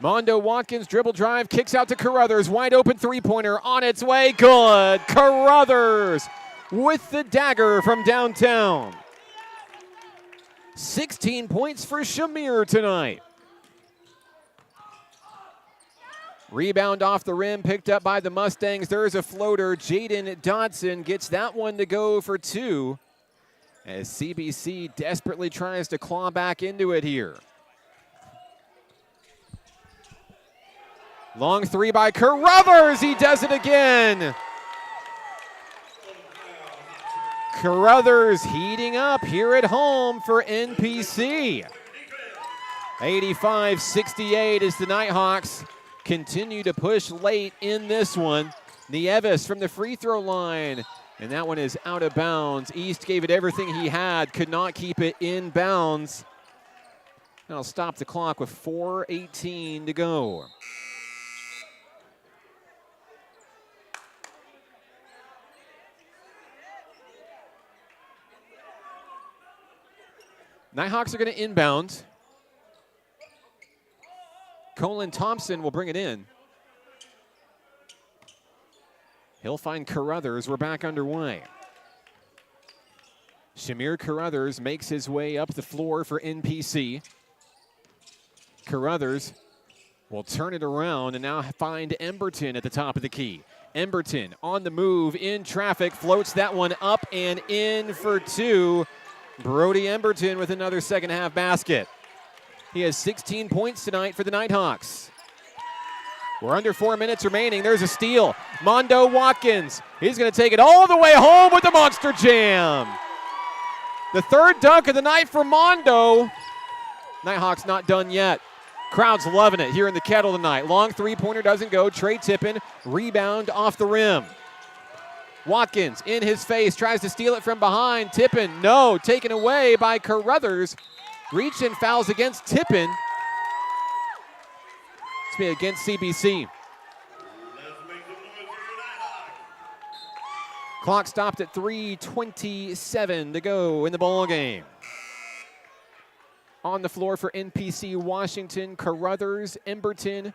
Mondo Watkins, dribble drive, kicks out to Carruthers. Wide open three-pointer on its way, good. Carruthers with the dagger from downtown. 16 points for Shamir tonight. Rebound off the rim, picked up by the Mustangs. There's a floater. Jaden Dodson gets that one to go for two as CBC desperately tries to claw back into it here. Long three by Carruthers. He does it again. Carruthers heating up here at home for NPC. 85-68 as the Nighthawks continue to push late in this one. Nieves from the free throw line, and that one is out of bounds. East gave it everything he had, could not keep it in bounds. That'll stop the clock with 4:18 to go. Nighthawks are going to inbound. Colin Thompson will bring it in. He'll find Carruthers. We're back underway. Shamir Carruthers makes his way up the floor for NPC. Carruthers will turn it around and now find Emberton at the top of the key. Emberton on the move, in traffic, floats that one up and in for two. Brody Emberton with another second half basket. He has 16 points tonight for the Nighthawks. We're under 4 minutes remaining. There's a steal. Mondo Watkins. He's going to take it all the way home with the monster jam. The third dunk of the night for Mondo. Nighthawks not done yet. Crowd's loving it here in the Kettle tonight. Long three-pointer doesn't go. Trey Tippin, rebound off the rim. Watkins in his face, tries to steal it from behind. Tippin, no, taken away by Carruthers. Reach and fouls against Tippin. It's me against CBC. Clock stopped at 3:27 to go in the ball game. On the floor for NPC Washington, Carruthers, Emberton,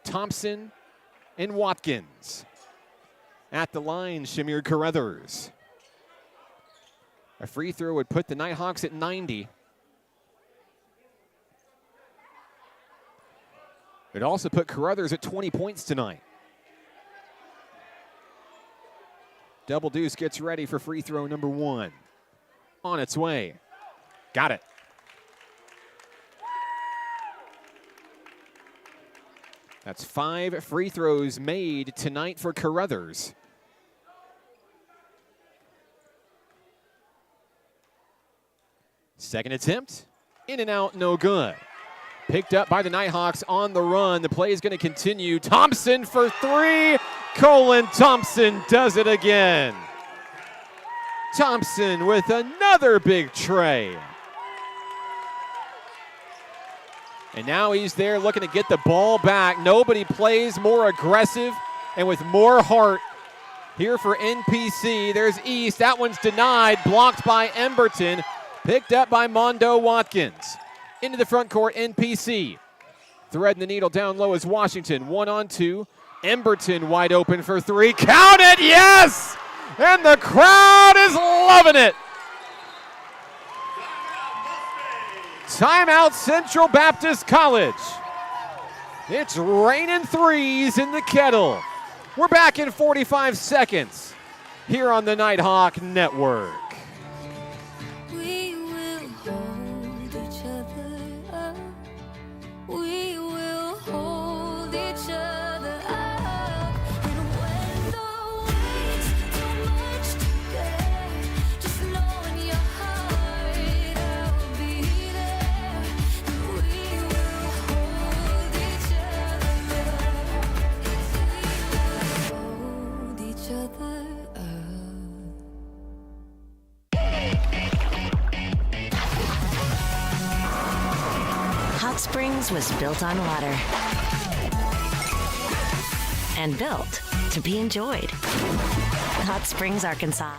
Thompson, and Watkins. At the line, Shamir Carruthers. A free throw would put the Nighthawks at 90. It also put Carruthers at 20 points tonight. Double Deuce gets ready for free throw number 1. On its way. Got it. That's 5 free throws made tonight for Carruthers. Second attempt, in and out, no good. Picked up by the Nighthawks on the run. The play is going to continue. Thompson for 3. Colin Thompson does it again. Thompson with another big tray. And now he's there looking to get the ball back. Nobody plays more aggressive and with more heart. Here for NPC, there's East. That one's denied, blocked by Emberton. Picked up by Mondo Watkins. Into the front court, NPC. Threading the needle down low is Washington. 1-on-2. Emberton wide open for 3. Count it, yes! And the crowd is loving it. Timeout Central Baptist College. It's raining threes in the Kettle. We're back in 45 seconds here on the Nighthawk Network. We will hold each other up. We will hold each other up. And when the weight's too much to bear, just know in your heart I'll be there. And we will hold each other up. Hold each other up. Hot Springs was built on water and built to be enjoyed. Hot Springs, Arkansas.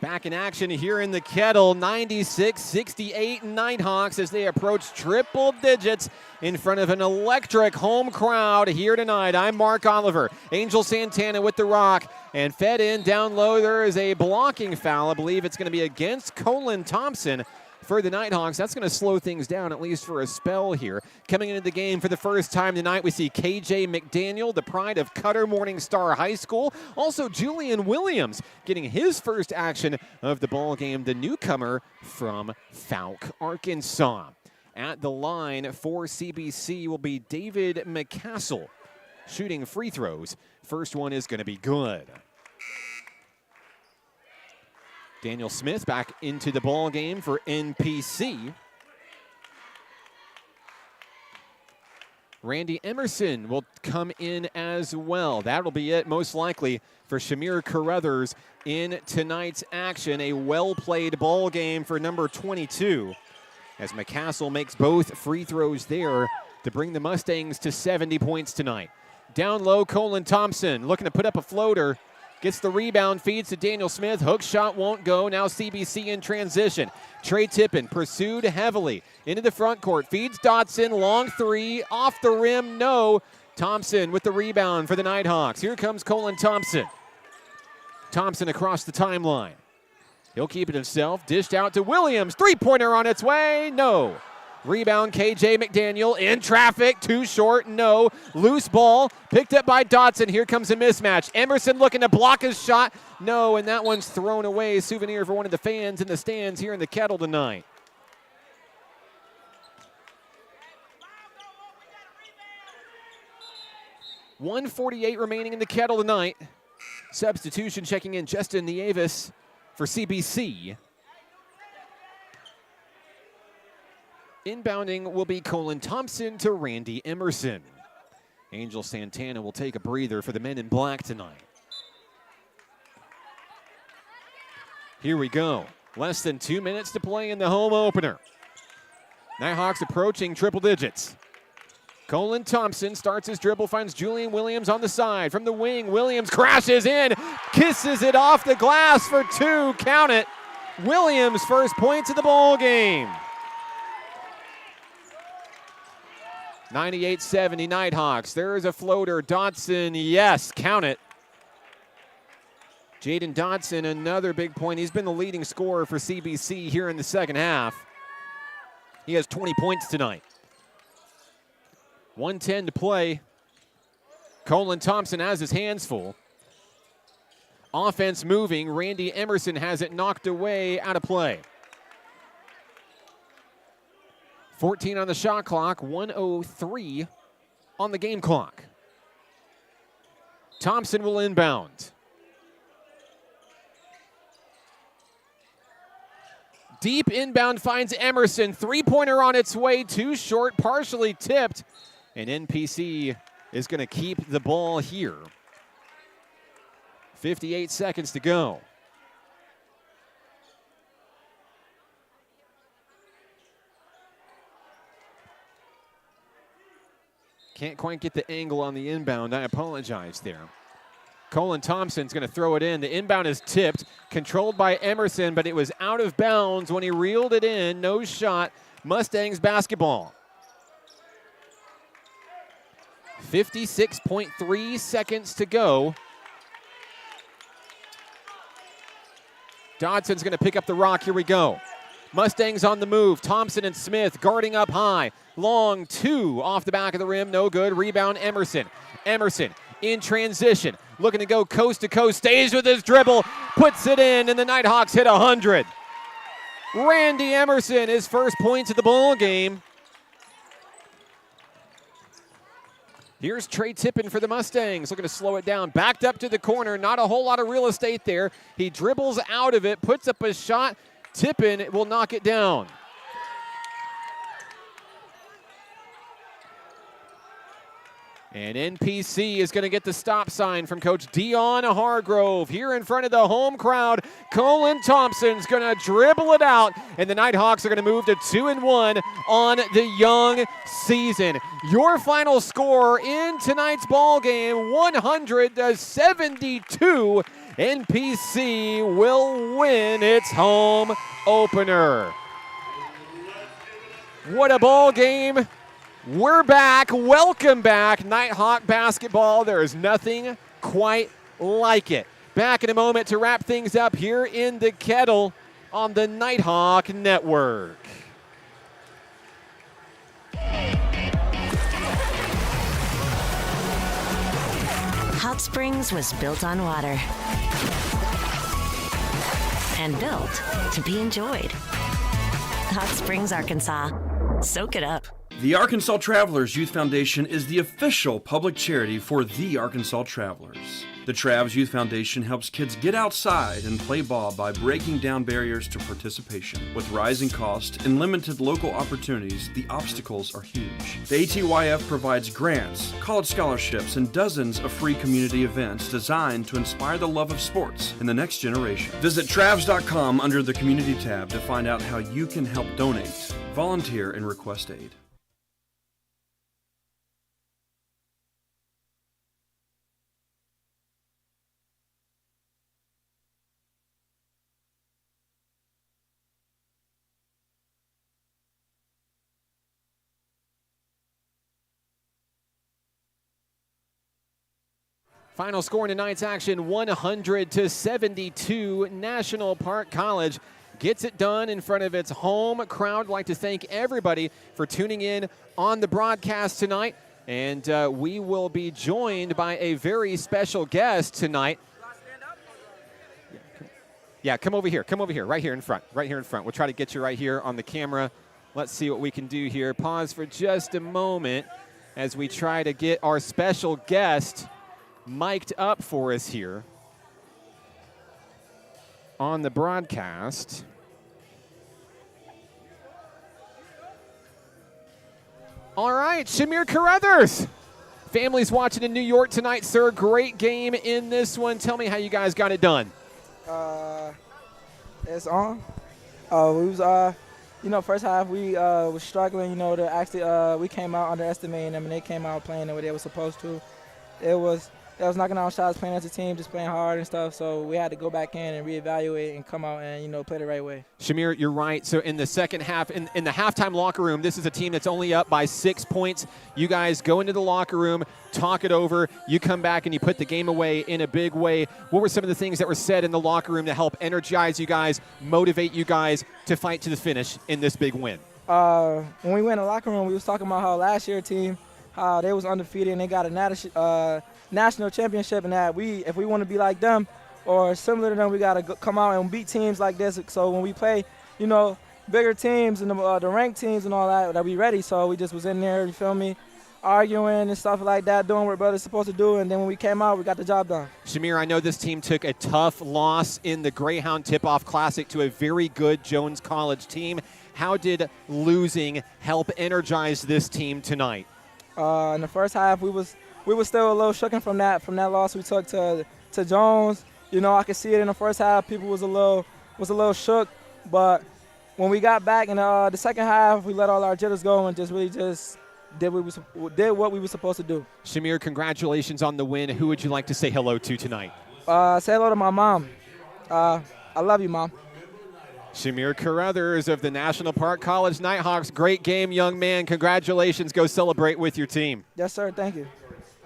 Back in action here in the Kettle, 96-68 Nighthawks as they approach triple digits in front of an electric home crowd here tonight. I'm Mark Oliver. Angel Santana with the rock and fed in down low. There is a blocking foul. I believe it's going to be against Colin Thompson for the Nighthawks. That's going to slow things down, at least for a spell here. Coming into the game for the first time tonight, we see KJ McDaniel, the pride of Cutter Morning Star High School. Also, Julian Williams getting his first action of the ball game, the newcomer from Fouke, Arkansas. At the line for CBC will be David McCassell, shooting free throws. First one is going to be good. Daniel Smith back into the ball game for NPC. Randy Emerson will come in as well. That'll be it, most likely, for Shamir Carruthers in tonight's action. A well-played ball game for number 22, as McCassell makes both free throws there to bring the Mustangs to 70 points tonight. Down low, Colin Thompson looking to put up a floater. Gets the rebound, feeds to Daniel Smith. Hook shot won't go. Now CBC in transition. Trey Tippin pursued heavily into the front court. Feeds Dotson. Long 3. Off the rim. No. Thompson with the rebound for the Nighthawks. Here comes Colin Thompson. Thompson across the timeline. He'll keep it himself. Dished out to Williams. Three-pointer on its way. No. Rebound, KJ McDaniel in traffic, too short, no. Loose ball, picked up by Dotson. Here comes a mismatch. Emerson looking to block his shot, no, and that one's thrown away. Souvenir for one of the fans in the stands here in the Kettle tonight. .148 remaining in the Kettle tonight. Substitution checking in Justin Nieves for CBC. Inbounding will be Colin Thompson to Randy Emerson. Angel Santana will take a breather for the men in black tonight. Here we go. Less than 2 minutes to play in the home opener. Nighthawks approaching triple digits. Colin Thompson starts his dribble, finds Julian Williams on the side. From the wing, Williams crashes in, kisses it off the glass for 2. Count it. Williams' first points of the ball game. 98-70 Nighthawks. There is a floater. Dotson, yes, count it. Jaden Dotson, another big point. He's been the leading scorer for CBC here in the second half. He has 20 points tonight. 1:10 to play. Colin Thompson has his hands full. Offense moving. Randy Emerson has it knocked away, out of play. 14 on the shot clock, 1:03 on the game clock. Thompson will inbound. Deep inbound finds Emerson. Three-pointer on its way, too short, partially tipped. And NPC is going to keep the ball here. 58 seconds to go. Can't quite get the angle on the inbound. I apologize there. Colin Thompson's going to throw it in. The inbound is tipped, controlled by Emerson, but it was out of bounds when he reeled it in. No shot. Mustangs basketball. 56.3 seconds to go. Dodson's going to pick up the rock. Here we go. Mustangs on the move. Thompson and Smith guarding up high. Long two off the back of the rim. No good. Rebound Emerson. Emerson in transition. Looking to go coast to coast. Stays with his dribble. Puts it in, and the Nighthawks hit 100. Randy Emerson, his first points of the ball game. Here's Trey Tippin for the Mustangs, looking to slow it down. Backed up to the corner, not a whole lot of real estate there. He dribbles out of it, puts up a shot. Tippin will knock it down. And NPC is going to get the stop sign from Coach Dion Hargrove. Here in front of the home crowd, Colin Thompson's going to dribble it out, and the Nighthawks are going to move to 2-1 on the young season. Your final score in tonight's ball game, 100-72. NPC will win its home opener. What a ball game. We're back. Welcome back. Nighthawk basketball. There is nothing quite like it. Back in a moment to wrap things up here in the Kettle on the Nighthawk Network. Hot Springs was built on water and built to be enjoyed. Hot Springs, Arkansas. Soak it up. The Arkansas Travelers Youth Foundation is the official public charity for the Arkansas Travelers. The Travs Youth Foundation helps kids get outside and play ball by breaking down barriers to participation. With rising costs and limited local opportunities, the obstacles are huge. The ATYF provides grants, college scholarships, and dozens of free community events designed to inspire the love of sports in the next generation. Visit Travs.com under the Community tab to find out how you can help donate, volunteer, and request aid. Final score in tonight's action, 100-72. National Park College gets it done in front of its home crowd. I'd like to thank everybody for tuning in on the broadcast tonight. And we will be joined by a very special guest tonight. Yeah, come over here. Come over here. Right here in front. Right here in front. We'll try to get you right here on the camera. Let's see what we can do here. Pause for just a moment as we try to get our special guest mic'd up for us here on the broadcast. All right, Shamir Carruthers. Family's watching in New York tonight, sir. Great game in this one. Tell me how you guys got it done. It's on. We was, first half we was struggling, to actually, we came out underestimating them, and they came out playing the way they were supposed to. It was that was knocking out shots, playing as a team, just playing hard and stuff. So we had to go back in and reevaluate and come out and, play the right way. Shamir, you're right. So in the second half, in the halftime locker room, this is a team that's only up by 6 points. You guys go into the locker room, talk it over. You come back and you put the game away in a big way. What were some of the things that were said in the locker room to help energize you guys, motivate you guys to fight to the finish in this big win? When we went in the locker room, we was talking about how last year team, how they was undefeated and they got a national championship, and that if we want to be like them or similar to them, we got to come out and beat teams like this. So when we play, bigger teams and the ranked teams and all that we ready. So we just was in there, you feel me, arguing and stuff like that, doing what brothers supposed to do, and then when we came out, we got the job done. Shamir, I know this team took a tough loss in the Greyhound Tip-Off Classic to a very good Jones College team. How did losing help energize this team tonight? In the first half, we was still a little shooken from that loss we took to Jones. I could see it in the first half. People was a little shook, but when we got back in the second half, we let all our jitters go and just did what we were supposed to do. Shamir, congratulations on the win. Who would you like to say hello to tonight? Say hello to my mom. I love you, Mom. Shamir Carruthers of the National Park College Nighthawks. Great game, young man. Congratulations. Go celebrate with your team. Yes, sir. Thank you.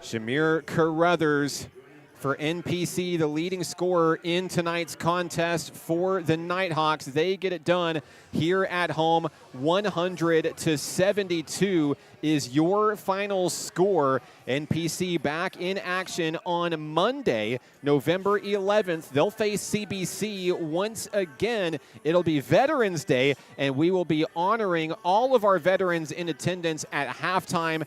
Shamir Carruthers for NPC, the leading scorer in tonight's contest for the Nighthawks. They get it done here at home. 100-72 is your final score. NPC back in action on Monday, November 11th. They'll face CBC once again. It'll be Veterans Day, and we will be honoring all of our veterans in attendance at halftime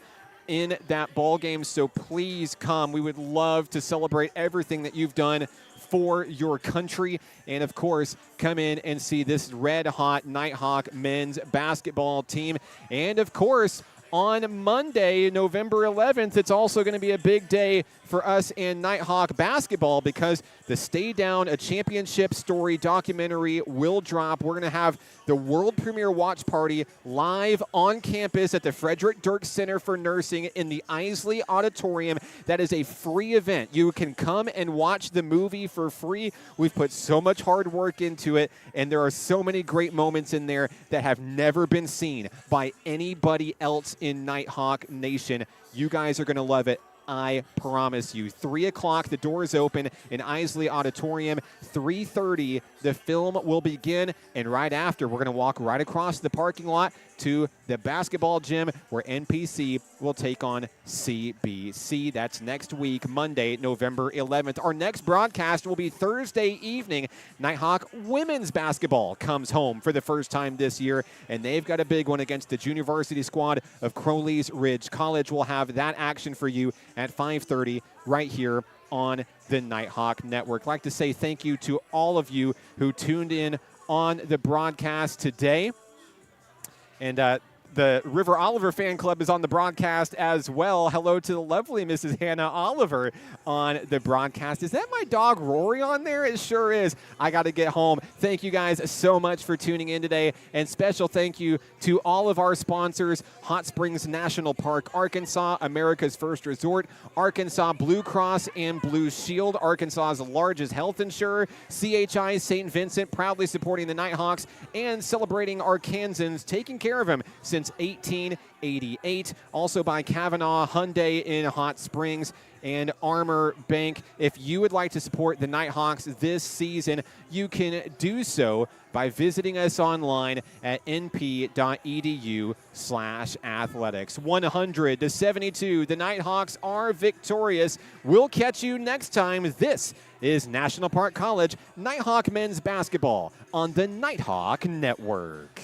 in that ball game, so please come. We would love to celebrate everything that you've done for your country, and of course come in and see this red hot Nighthawk men's basketball team. And of course on Monday, November 11th, it's also going to be a big day for us in Nighthawk basketball because the Stay Down, a championship story documentary will drop. We're going to have the world premiere watch party live on campus at the Frederick Dirk Center for Nursing in the Isley Auditorium. That is a free event. You can come and watch the movie for free. We've put so much hard work into it, and there are so many great moments in there that have never been seen by anybody else in Nighthawk Nation. You guys are going to love it. I promise you. 3 o'clock, the doors open in Isley Auditorium. 3:30, the film will begin. And right after, we're going to walk right across the parking lot to the basketball gym where NPC will take on CBC. That's next week, Monday, November 11th. Our next broadcast will be Thursday evening. Nighthawk women's basketball comes home for the first time this year, and they've got a big one against the junior varsity squad of Crowley's Ridge College. We'll have that action for you at 5:30 right here on the Nighthawk Network. I'd like to say thank you to all of you who tuned in on the broadcast today. And the River Oliver fan club is on the broadcast as well. Hello to the lovely Mrs. Hannah Oliver on the broadcast. Is that my dog Rory on there? It sure is. I got to get home. Thank you guys so much for tuning in today. And special thank you to all of our sponsors: Hot Springs National Park, Arkansas, America's First Resort, Arkansas Blue Cross and Blue Shield, Arkansas's largest health insurer, CHI St. Vincent, proudly supporting the Nighthawks and celebrating Arkansans, taking care of them since 1888. Also by Kavanaugh Hyundai in Hot Springs and Armor Bank. If you would like to support the Nighthawks this season, you can do so by visiting us online at np.edu/athletics. 100-72. The Nighthawks are victorious. We'll catch you next time. This is National Park College Nighthawk men's basketball on the Nighthawk Network.